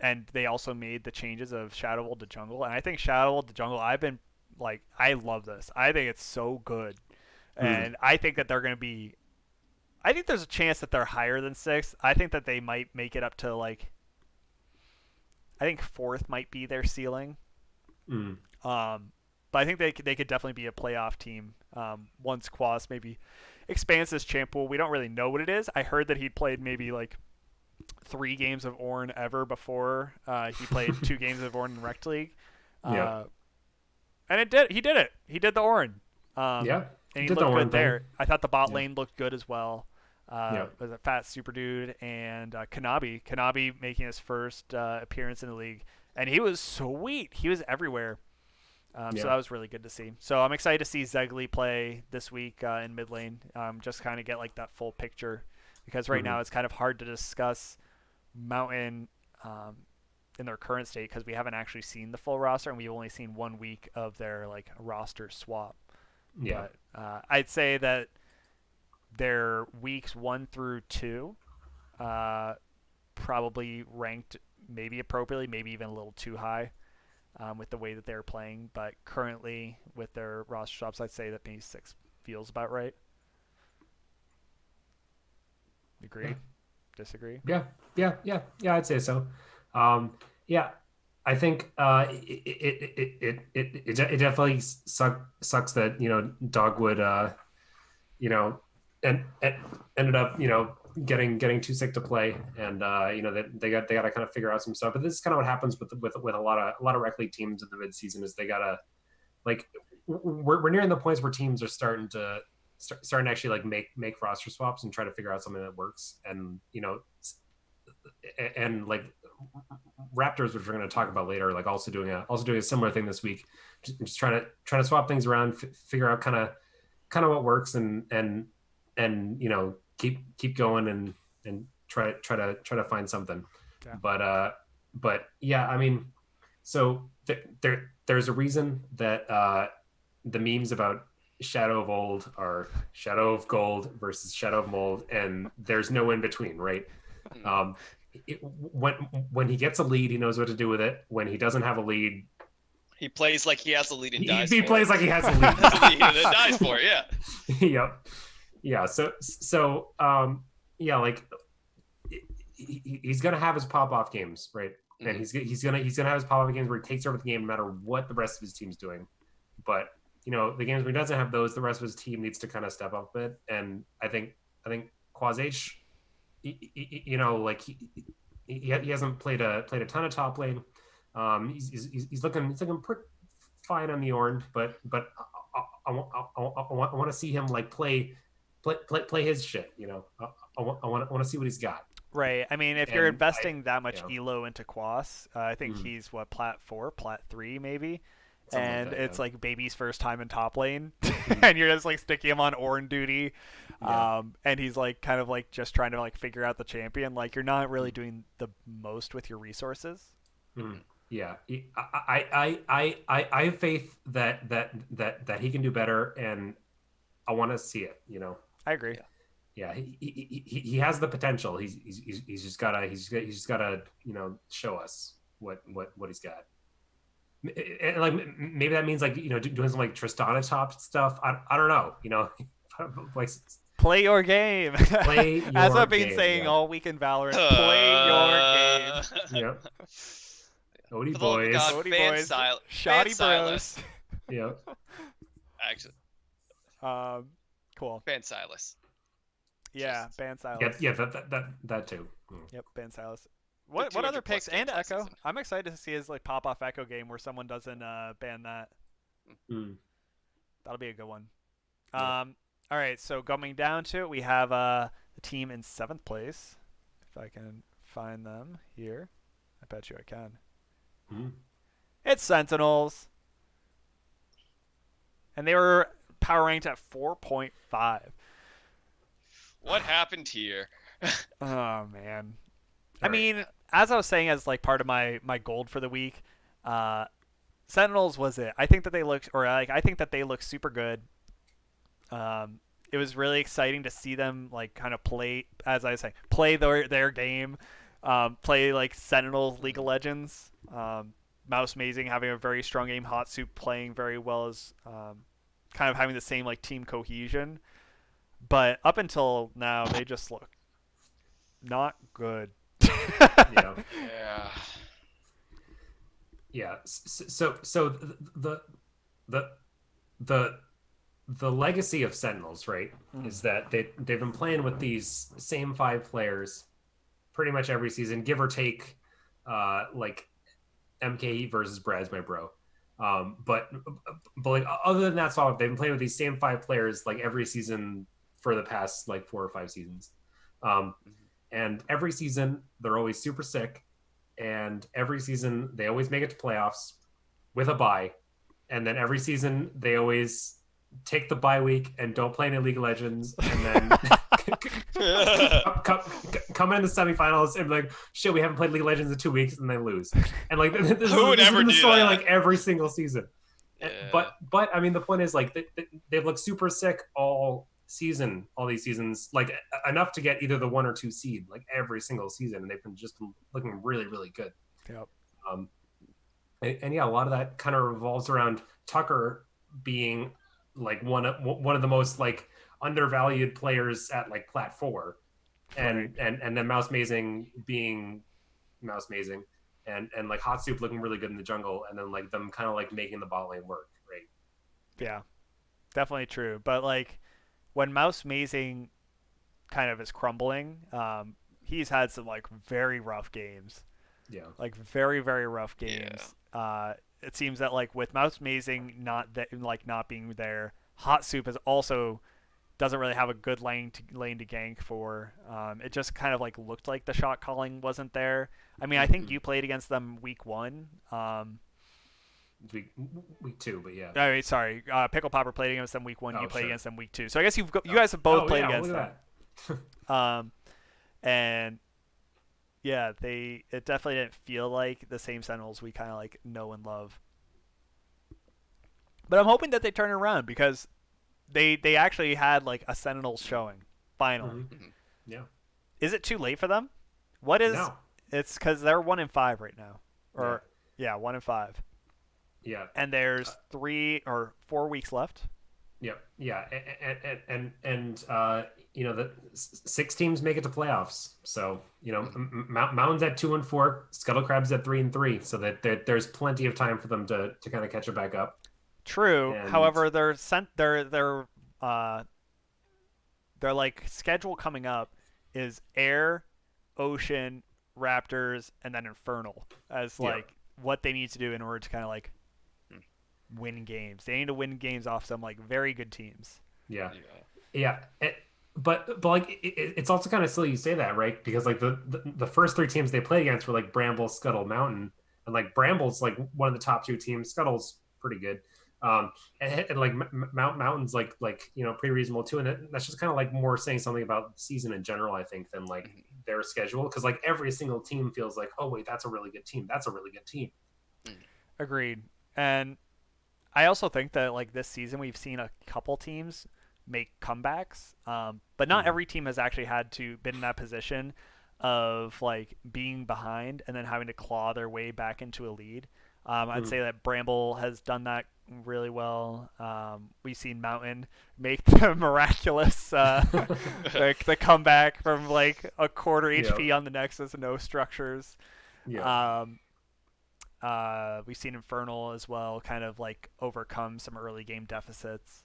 And they also made the changes of Shadow World to Jungle, and I think Shadow World to Jungle, I've been like, I love this. I think it's so good, and I think that they're going to be. I think there's a chance that they're higher than 6th. I think that they might make it up to like. I think 4th might be their ceiling. But I think they could definitely be a playoff team once Quas maybe expands this champ pool. We don't really know what it is. I heard that he played maybe like 3 games of Ornn ever before. He played 2 games of Ornn in Rekt League. And he did it. He did the Ornn. And he looked good there. I thought the bot lane looked good as well. Was a fat super dude and Kanabi. Kanabi making his first appearance in the league. And he was sweet. He was everywhere. So that was really good to see. So I'm excited to see Zegli play this week in mid lane. Just kind of get like that full picture. Because right now it's kind of hard to discuss Mountain in their current state because we haven't actually seen the full roster and we've only seen 1 week of their like roster swap. But I'd say that their weeks 1 through 2 probably ranked maybe appropriately, maybe even a little too high with the way that they're playing. But currently with their roster swaps, I'd say that maybe 6 feels about right. Agree? Disagree? Yeah, I'd say so. I think it definitely sucks that Dogwood and ended up getting too sick to play, and that they got to kind of figure out some stuff. But this is kind of what happens with a lot of rec league teams in the mid season is they gotta like we're nearing the points where teams are starting to actually like make roster swaps and try to figure out something that works, and and like Raptors, which we're going to talk about later, like also doing a similar thing this week, just trying to swap things around, figure out kind of what works, and keep going and try to find something. But yeah, I mean, so there's a reason that the memes about Shadow of Old are Shadow of Gold versus Shadow of Mold, and there's no in between, right? When he gets a lead, he knows what to do with it. When he doesn't have a lead, he plays like he has a lead and dies. He plays like he has a lead and then dies for it. Yeah. Yeah. So like he's gonna have his pop off games, right? And he's gonna have his pop off games where he takes over the game no matter what the rest of his team's doing. But the games where he doesn't have those, the rest of his team needs to kind of step up a bit. And I think Quas H, he hasn't played a ton of top lane. He's looking pretty fine on the Ornn, but I want to see him like play his shit. I want to see what he's got. Right. I mean, if you're investing that much elo into Quas, I think he's plat 4, plat 3 maybe. Something and like that, it's like baby's first time in top lane, and you're just like sticking him on Ornn duty, and he's like kind of like just trying to like figure out the champion. Like you're not really doing the most with your resources. Yeah, I have faith that he can do better, and I want to see it. I agree. Yeah, he has the potential. He's just gotta show us what he's got. And like maybe that means like doing some like Tristana top stuff. I don't know. Like play your game. Play your As I've been game, saying all week in Valorant, play your game. Yep. Odie boys. God, Odie boys. Shoddy bros. Yep. Actually. Cool. Ban Silas. Yeah, ban Silas. Yeah, that too. Yep, ban Silas. What other picks? And Echo. I'm excited to see his like pop off Echo game where someone doesn't ban that. That'll be a good one. All right, so going down to it, we have the team in 7th place. If I can find them here, I bet you I can. It's Sentinels, and they were power ranked at 4.5. What happened here? Oh man. I mean, as I was saying, as like part of my gold for the week, uh, Sentinels was it. I think that they look, or like I think that they look super good. Um, it was really exciting to see them like kind of play, as I was saying, play their game, play like Sentinels League of Legends. Mouse Amazing having a very strong game. Hot Soup playing very well as kind of having the same like team cohesion. But up until now, they just look not good. Yeah. Yeah. Yeah. So the the the legacy of Sentinels, right, is that they've been playing with these same 5 players pretty much every season, give or take, like MK versus Brad's my bro. But like other than that, so they've been playing with these same 5 players like every season for the past like 4 or 5 seasons. Um, and every season they're always super sick, and every season they always make it to playoffs with a bye, and then every season they always take the bye week and don't play any League of Legends, and then come in the semifinals and be like, shit, we haven't played League of Legends in 2 weeks, and they lose. And like this Who would has ever been the do story that? like every single season. Yeah. But I mean, the point is like they've looked super sick all these seasons, like enough to get either the 1 or 2 seed like every single season, and they've been just looking really, really good. Yep. And yeah, a lot of that kind of revolves around Tucker being like one of the most like undervalued players at like Plat 4, and Right. and then Mouse Amazing being Mouse Amazing, and like Hot Soup looking really good in the jungle, and then like them kind of like making the bot lane work, right? Yeah, definitely true. But like when Mouse Amazing kind of is crumbling, he's had some like very rough games. Yeah. Like very, very rough games. It seems that like with Mouse Amazing not being there, Hot Soup is also doesn't really have a good lane to gank for. It just kind of like looked like the shot calling wasn't there. I mean, I think you played against them week 1. Week 2, but yeah. Oh, sorry. Pickle Popper played against them week 1. Oh, You played sure. against them week 2. So I guess you guys have both played yeah, against look them. at And yeah, it definitely didn't feel like the same Sentinels we kind of like know and love. But I'm hoping that they turn it around because they actually had like a Sentinels showing finally. Mm-hmm. Yeah. Is it too late for them? What is? No. It's because they're 1-5 right now, or yeah, 1-5. Yeah. And there's 3 or 4 weeks left. Yeah. And you know, the 6 teams make it to playoffs. So, you know, Mountain's at 2-4, Scuttle Crab's at 3-3. So that there's plenty of time for them to kind of catch it back up. True. And However, their like schedule coming up is Air, Ocean, Raptors, and then Infernal as like what they need to do in order to kind of like win games. They need to win games off some like very good teams. Yeah. But like it's also kind of silly you say that, right? Because like the first 3 teams they played against were like Bramble, Scuttle, Mountain, and like Bramble's like one of the top 2 teams. Scuttle's pretty good. And like Mountain's like you know, pretty reasonable too, and that's just kind of like more saying something about the season in general, I think, than like their schedule, because like every single team feels like, oh wait, that's a really good team, Agreed. And I also think that like this season we've seen a couple teams make comebacks, but not every team has actually had to been in that position of like being behind and then having to claw their way back into a lead. I'd say that Bramble has done that really well. We've seen Mountain make the miraculous like the comeback from like a quarter HP on the Nexus and no structures. We've seen Infernal as well kind of like overcome some early game deficits,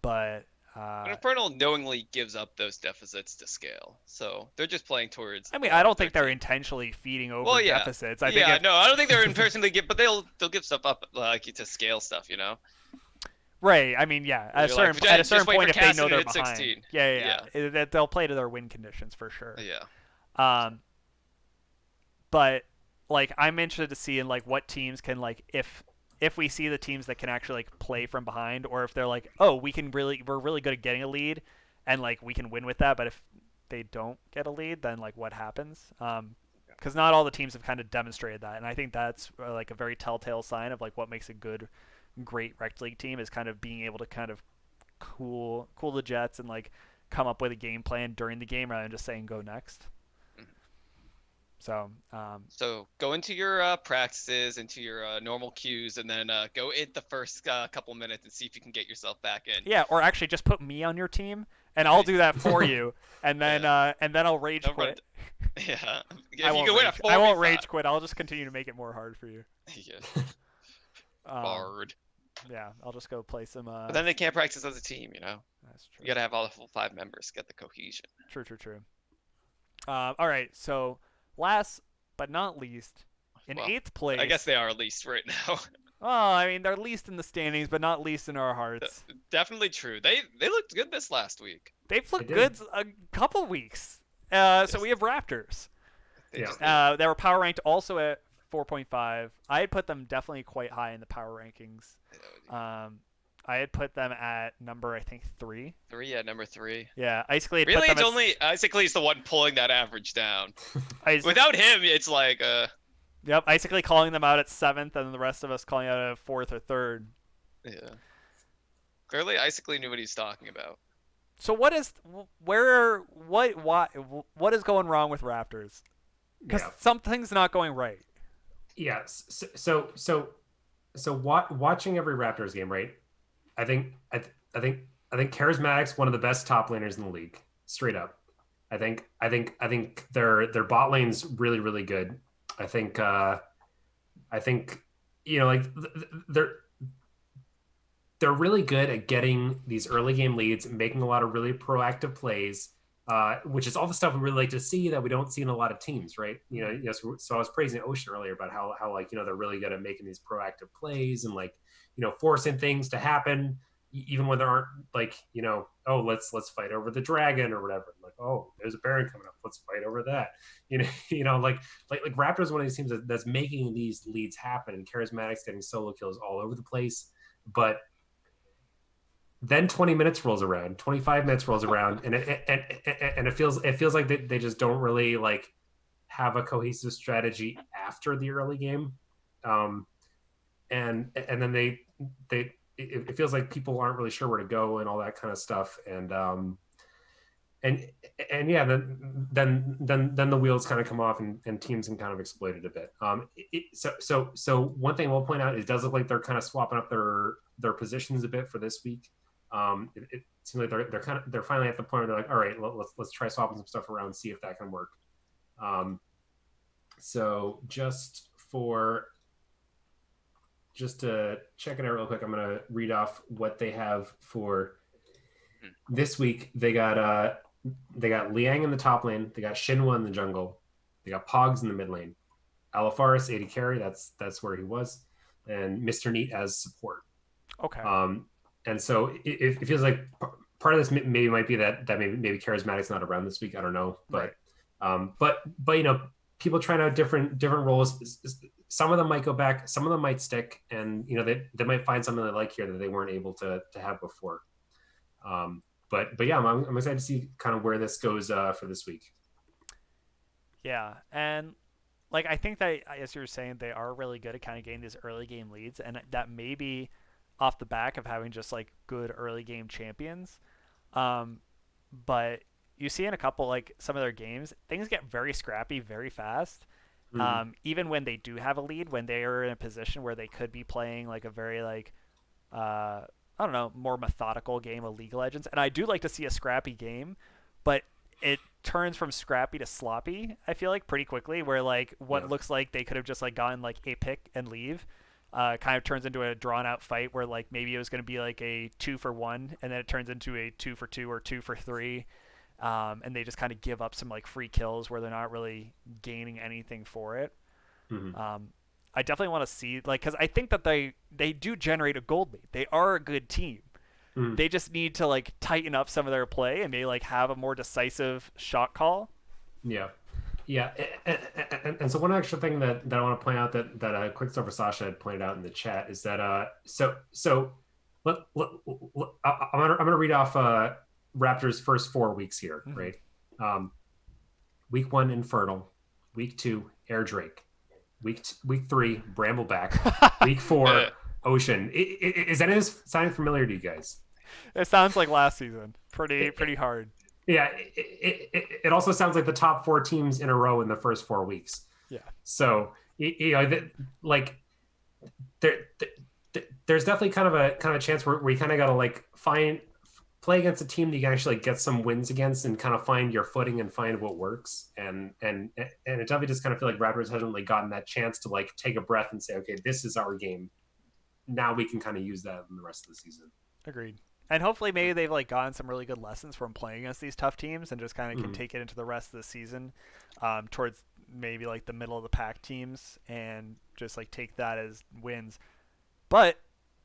but Infernal knowingly gives up those deficits to scale, so they're just playing towards. I mean, I don't think they're intentionally feeding over deficits. I think no, I don't think they're intentionally give, but they'll give stuff up like to scale stuff, you know. Right. I mean, yeah. At a certain point, if they know they're behind, 16. they'll play to their win conditions for sure. Yeah. But like, I'm interested to see in like what teams can like if we see the teams that can actually like play from behind, or if they're like, oh, we're really good at getting a lead, and like we can win with that. But if they don't get a lead, then like what happens? because not all the teams have kind of demonstrated that, and I think that's like a very telltale sign of like what makes a great Rekt League team is kind of being able to kind of cool the jets and like come up with a game plan during the game rather than just saying go next. So, So go into your practices, into your normal cues, and then go in the first couple minutes and see if you can get yourself back in. yeah, or actually just put me on your team, and I'll do that for you, and then I'll rage quit. Yeah, if I you won't can win rage, a 4v5. I won't rage quit. I'll just continue to make it more hard for you. Yeah. Bard. Yeah, I'll just go play some. But then they can't practice as a team, you know. That's true. You gotta have all the full 5 members, get the cohesion. True. All right, so last but not least, in 8th place. I guess they are least right now. Oh, I mean they're least in the standings, but not least in our hearts. Definitely true. They looked good this last week. They've looked good a couple weeks. So we have Raptors. They were power ranked also at 4.5. I had put them definitely quite high in the power rankings. I had put them at number, I think, 3. 3, yeah, number 3. Yeah, Icically. Really, it's only Icicly's the one pulling that average down. Without him, it's like Yep, Icically calling them out at 7th, and the rest of us calling out at 4th or 3rd. Yeah. Clearly, Icicly knew what he's talking about. So what is going wrong with Raptors? Because something's not going right. Yeah. So watching every Raptors game, right? I think Charismatic's one of the best top laners in the league, straight up. I think their bot lane's really, really good. I think like they're really good at getting these early game leads and making a lot of really proactive plays, which is all the stuff we really like to see that we don't see in a lot of teams, right? So I was praising Ocean earlier about how like they're really good at making these proactive plays and like forcing things to happen even when there aren't like oh let's fight over the dragon or whatever. Like, oh, there's a Baron coming up, let's fight over that. Like Raptors, one of these teams that's making these leads happen, and Charismatic's getting solo kills all over the place. But then 20 minutes rolls around, 25 minutes rolls around, and it feels like they just don't really like have a cohesive strategy after the early game, and then it feels like people aren't really sure where to go and all that kind of stuff, and yeah, then the wheels kind of come off and teams can kind of exploit it a bit. So one thing we'll point out, it does look like they're kind of swapping up their positions a bit for this week. It seems like they're finally at the point where they're like, all right, let's try swapping some stuff around, see if that can work. So just to check it out real quick, I'm gonna read off what they have for this week. They got Liang in the top lane, they got Shinwa in the jungle, they got Pogs in the mid lane, Alafaris AD carry, that's where he was, and Mr. Neat as support. Okay. And so it feels like part of this maybe might be that maybe Charismatic's not around this week. I don't know, but people trying out different roles. Some of them might go back, some of them might stick, and they might find something they like here that they weren't able to have before. But yeah, I'm excited to see kind of where this goes for this week. Yeah, and like I think that, as you were saying, they are really good at kind of getting these early game leads, and that may be off the back of having just like good early game champions. But you see in a couple, like some of their games, things get very scrappy very fast. Even when they do have a lead, when they are in a position where they could be playing like a very like I don't know, more methodical game of League of Legends. And I do like to see a scrappy game, but it turns from scrappy to sloppy, I feel like, pretty quickly, where like what looks like they could have just like gotten like a pick and leave kind of turns into a drawn out fight where like maybe it was going to be like a 2-for-1 and then it turns into a 2-for-2 or 2-for-3, and they just kind of give up some like free kills where they're not really gaining anything for it. I definitely want to see, like, because I think that they do generate a gold lead. They are a good team. They just need to like tighten up some of their play and maybe like have a more decisive shot call. Yeah, and so one extra thing that I want to point out that Quick Silver Sasha had pointed out in the chat is that I'm gonna read off Raptors' first 4 weeks here, right? Week 1, Infernal. Week 2, Air Drake. Week 3, Brambleback. Week 4, Ocean. Is any of this sounding familiar to you guys? It sounds like last season. Pretty hard. Yeah, it also sounds like the top 4 teams in a row in the first 4 weeks. Yeah. So like there's definitely kind of a chance where you kind of got to like play against a team that you can actually get some wins against and kind of find your footing and find what works. And it definitely just kind of feel like Raptors hasn't really gotten that chance to like take a breath and say, okay, this is our game. Now we can kind of use that in the rest of the season. Agreed. And hopefully maybe they've like gotten some really good lessons from playing against these tough teams and just kind of can take it into the rest of the season, towards maybe like the middle of the pack teams and just like take that as wins. But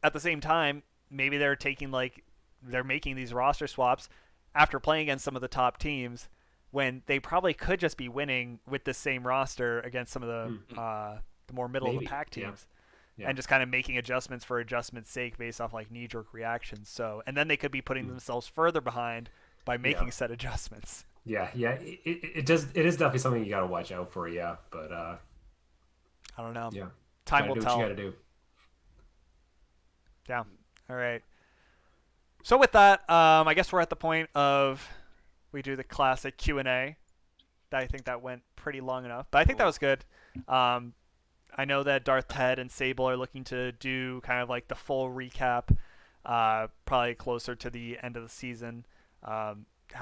at the same time, maybe they're making these roster swaps after playing against some of the top teams when they probably could just be winning with the same roster against some of the more middle of the pack teams. Yeah. And just kind of making adjustments for adjustment's sake based off like knee-jerk reactions. So, and then they could be putting themselves further behind by making said adjustments. Yeah. It is definitely something you got to watch out for. Yeah, but I don't know. Yeah, time will tell. What you got to do. Yeah. All right. So with that, I guess we're at the point of we do the classic Q&A. I think that went pretty long enough, but I think that was good. I know that Darth Ted and Sable are looking to do kind of like the full recap, probably closer to the end of the season, have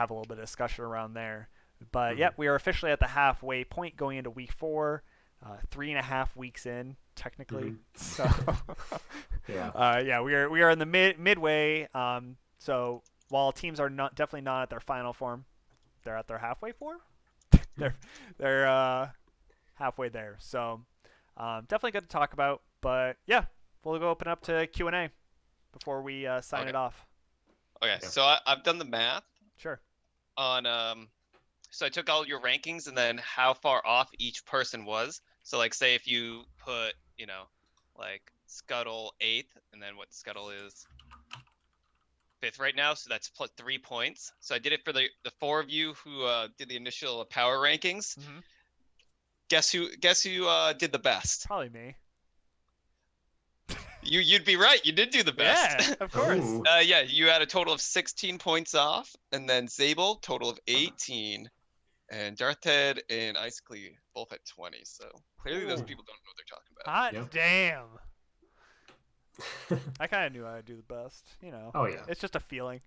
a little bit of discussion around there. But yep, we are officially at the halfway point going into week 4, 3.5 weeks in technically. So yeah, we are in the midway. So while teams are definitely not at their final form, they're at their halfway form. they're halfway there. So. Definitely good to talk about, but yeah, we'll go open up to Q&A before we sign it off. Okay, so I've done the math. Sure. On so I took all your rankings and then how far off each person was. So like, say if you put, like Scuttle 8th, and then what Scuttle is 5th right now, so that's plus 3 points. So I did it for the 4 of you who did the initial power rankings. Mm-hmm. Guess who did the best? Probably me. You'd be right. You did do the best. Yeah, of course. Yeah, you had a total of 16 points off, and then Zabel total of 18, and Darth Ted and Icicly both at 20. So clearly those people don't know what they're talking about. Hot damn. I kind of knew I'd do the best. Oh yeah. It's just a feeling.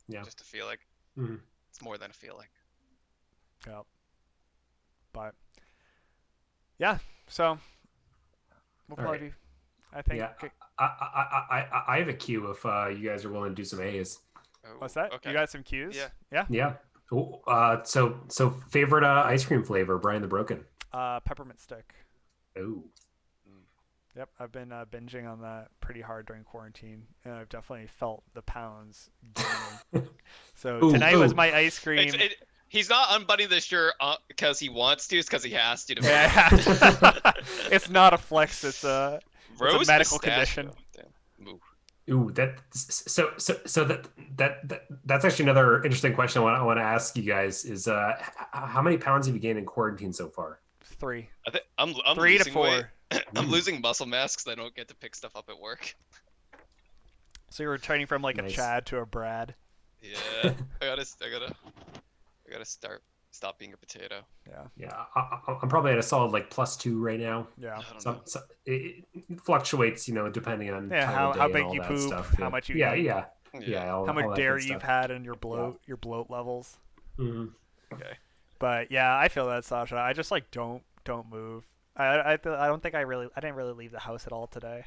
Yeah. Just a feeling. Mm-hmm. It's more than a feeling. Yeah. But. Yeah, so we'll probably be, I think. Yeah, I have a queue if you guys are willing to do some A's. What's that? Okay. You got some Q's? Yeah. So favorite ice cream flavor, Brian the Broken? Peppermint stick. Oh. Yep, I've been binging on that pretty hard during quarantine, and I've definitely felt the pounds gaining. So tonight was my ice cream. He's not unbuttoning the shirt because he wants to. It's because he has to. It's not a flex. It's a medical condition. Ooh, that's actually another interesting question I want to ask you guys is how many pounds have you gained in quarantine so far? 3. I'm 3 to 4. I'm losing muscle mass because I don't get to pick stuff up at work. So you're returning from like a Chad to a Brad. Yeah, I gotta stop being a potato. Yeah. I'm probably at a solid like +2 right now. Yeah. So it fluctuates, depending on how big you poop, stuff. how much you eat. Yeah. How much dairy you've had in your bloat levels. Mm-hmm. Okay. But yeah, I feel that, Sasha. I just like don't move. I don't think I didn't really leave the house at all today.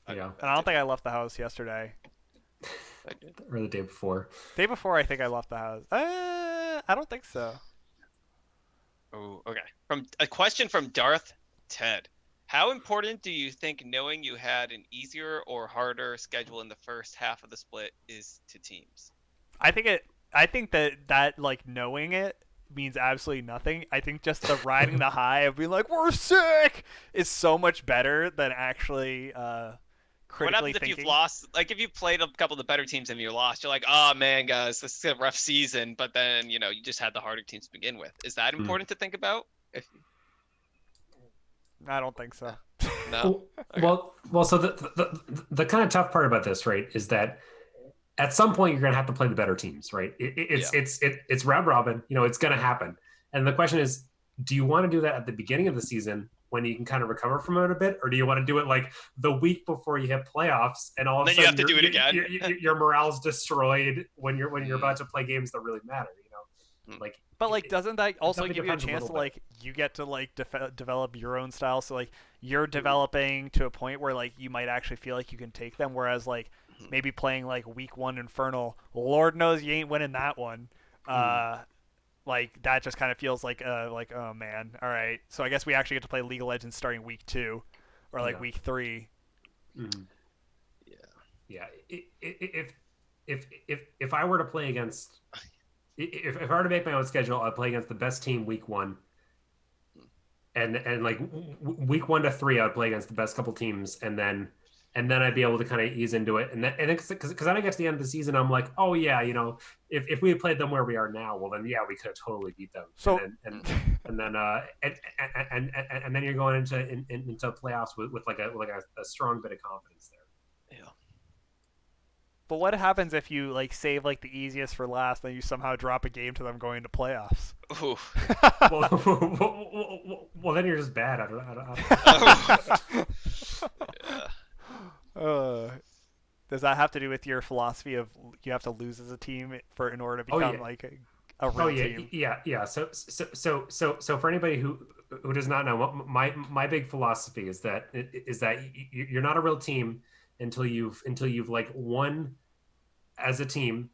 Yeah. And I don't think I left the house yesterday. Or the day before. Day before, I think I left the house. I don't think so. Oh, okay. From a question from Darth Ted. How important do you think knowing you had an easier or harder schedule in the first half of the split is to teams? I think that like knowing it means absolutely nothing. I think just the riding the high of being like, we're sick is so much better than actually what happens if you've lost? Like if you played a couple of the better teams and you lost, you're like, oh man, guys, this is a rough season. But then you just had the harder teams to begin with. Is that important to think about? I don't think so. No. Okay. Well. So the kind of tough part about this, right, is that at some point you're going to have to play the better teams, right? Yeah. It's round robin. It's going to happen. And the question is, do you want to do that at the beginning of the season when you can kind of recover from it a bit, or do you want to do it like the week before you hit playoffs, and all of a Then you have sudden to do it again. your morale's destroyed when you're Mm, about to play games that really matter? mm. Like But like, doesn't that it also definitely give you a depends a chance little to bit. like you get to like develop your own style? So like you're developing to a point where like you might actually feel like you can take them. Whereas like Mhm. maybe playing like week 1 Infernal, Lord knows you ain't winning that one. Mm, Like that just kind of feels like oh man, all right. So I guess we actually get to play League of Legends starting week 2, or like yeah. week 3. Mm, Yeah. yeah. If I were to play against if I were to make my own schedule, I'd play against the best team week 1, and like week 1 to 3, I'd play against the best couple teams, and then I'd be able to kind of ease into it, and then because then I get to the end of the season, I'm like, oh yeah, if we had played them where we are now, well then yeah, we could have totally beat them, and So then and Mm. and then and then you're going into playoffs with like a strong bit of confidence there. Yeah. but what happens if you like save like the easiest for last, and you somehow drop a game to them going to playoffs? Ooh. Well, well, then you're just bad. Oh. Yeah. uh, does that have to do with your philosophy of you have to lose as a team for in order to Oh become yeah. like a Oh real yeah, team? yeah. So for anybody who does not know, my big philosophy is that you're not a real team until you've like won as a team,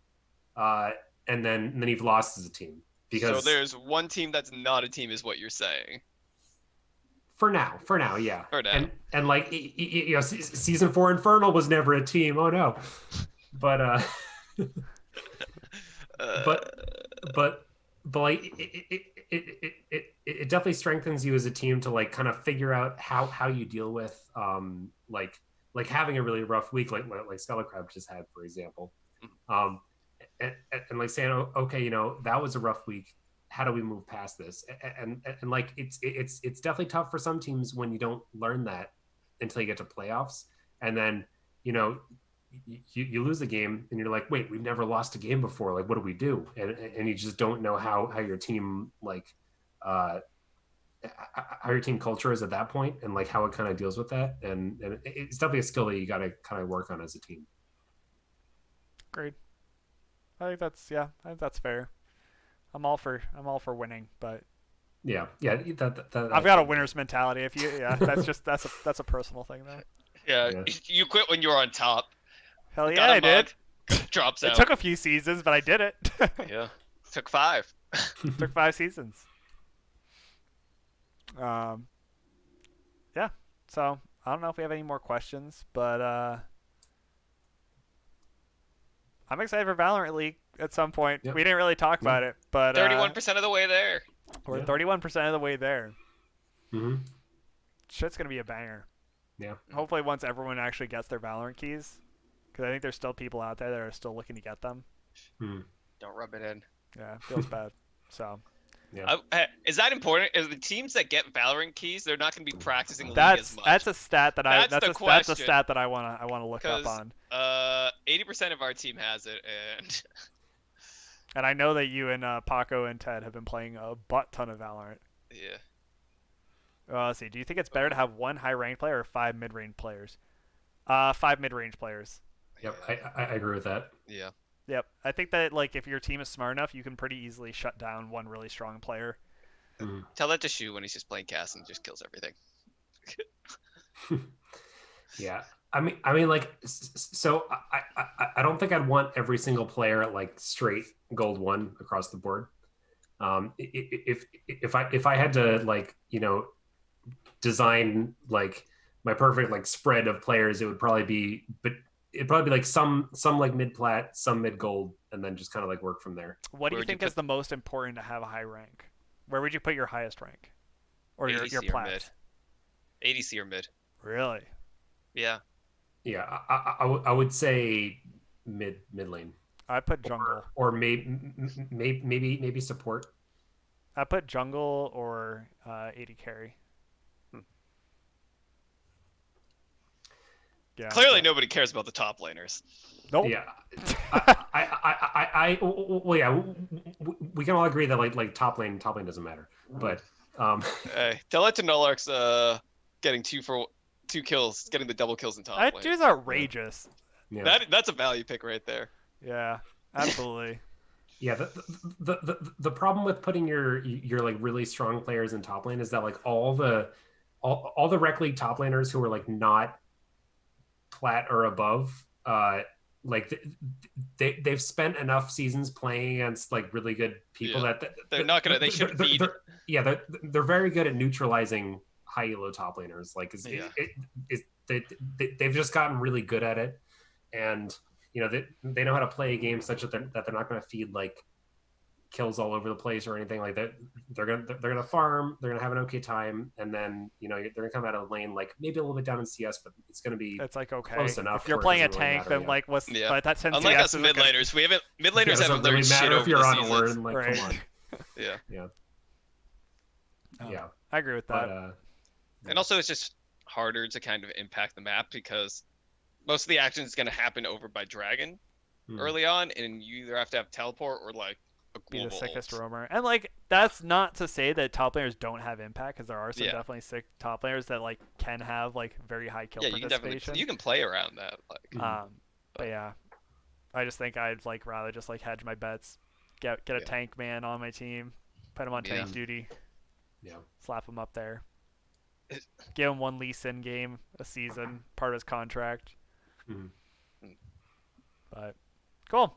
uh, and then you've lost as a team. So Because there's one team that's not a team, is what you're saying. for now, yeah. For now. And like season 4 Infernal was never a team. Oh no, but Uh, but but but like it definitely strengthens you as a team to like kind of figure out how you deal with like having a really rough week like Skellecrab just had, for example. um and like saying, oh, okay, that was a rough week, how do we move past this? And like it's definitely tough for some teams when you don't learn that until you get to playoffs, and then you know you lose a game and you're like, wait, we've never lost a game before, like what do we do? And you just don't know how your team like uh how your team culture is at that point, and like how it kind of deals with that, and it's definitely a skill that you got to kind of work on as a team. Great. I think that's fair. I'm all for winning, but Yeah, I've got a winner's mentality. If you yeah, that's a personal thing though. yeah. yeah. You quit when you're on top. Hell yeah, Got a I did. mug. Drops It out. took a few seasons, but I did it. Yeah. Took 5. Took 5 seasons. Um, yeah. So I don't know if we have any more questions, but I'm excited for Valorant League at some point. Yep. We didn't really talk Yeah. about it, but 31% of the way there. we're Yeah. 31% of the way there. Mm-hmm. Shit's gonna be a banger. Yeah. Hopefully, once everyone actually gets their Valorant keys, because I think there's still people out there that are still looking to get them. Mm. Don't rub it in. Yeah, feels bad. So Yeah. Is that important? Is the teams that get Valorant keys, they're not going to be practicing League as much? that's a stat that That's the that's a question. stat that I wanna look up Because on. 80% of our team has it, and And I know that you and Paco and Ted have been playing a butt ton of Valorant. yeah. Let's see. Do you think it's better to have one high rank player or 5 mid range players? 5 mid range players. Yep. I agree with that. Yeah. Yep. I think that like if your team is smart enough, you can pretty easily shut down one really strong player. Mm. Tell that to Shu when he's just playing cast and just kills everything. Yeah. I mean, like, so I don't think I'd want every single player like straight gold 1 across the board. If I had to like design like my perfect like spread of players, it would probably be, but it'd probably be like some like mid plat, some mid gold, and then just kind of like work from there. What do Where you would you think is put the most important to have a high rank? Where would you put your highest rank? Or your ADC or plat? mid? ADC or mid? Really? Yeah. Yeah, I would say mid lane, I put jungle. or maybe support. I put jungle or AD carry. Hmm. Yeah. Clearly, nobody cares about the top laners. Nope. Yeah, well, yeah, we can all agree that like top lane doesn't matter, but Hey, tell it to Nulark's getting 2 kills, getting the double kills in top That lane. dude's outrageous. yeah. That's a value pick right there. Yeah, absolutely. Yeah, the problem with putting your like really strong players in top lane is that like all the rec league top laners who are like not plat or above, like they've spent enough seasons playing against like really good people Yeah. They're not gonna. They should feed. They're very good at neutralizing high elo top laners. Like they've just gotten really good at it, and they know how to play a game such that they're not going to feed like kills all over the place or anything like that. They're gonna farm, they're gonna have an okay time, and then they're gonna come out of lane like maybe a little bit down in CS, but it's gonna be It's like okay. close enough. If you're playing a tank, then like what's but that 10 Unlike CS us mid laners, we haven't mid laners haven't learned shit if over you're the on seasons. Word, like Right. come on. Yeah. Yeah. I agree with that. But And also, it's just harder to kind of impact the map because most of the action is going to happen over by dragon early on, and you either have to have teleport or like a be global the sickest ult. roamer. And like that's not to say that top players don't have impact, because there are some Yeah. definitely sick top players that like can have like very high kill Yeah, you can participation. definitely you can play around that. Like, But yeah, I just think I'd like rather just like hedge my bets, get a tank man on my team, put him on tank duty, slap him up there, give him one lease in game a season, part of his contract. But cool.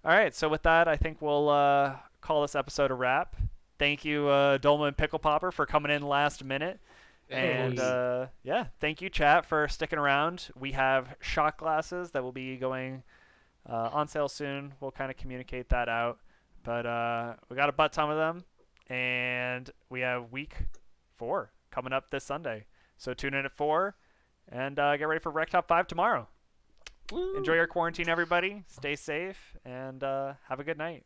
All right, so with that, I think we'll call this episode a wrap. Thank you, Dolma and Pickle Popper, for coming in last minute. And yeah, thank you, chat, for sticking around. We have shot glasses that will be going on sale soon. We'll kind of communicate that out. But we got a butt ton of them, and we have week 4 coming up this Sunday. So tune in at 4, and get ready for Rekt Top 5 tomorrow. Woo. Enjoy your quarantine, everybody. Stay safe, and have a good night.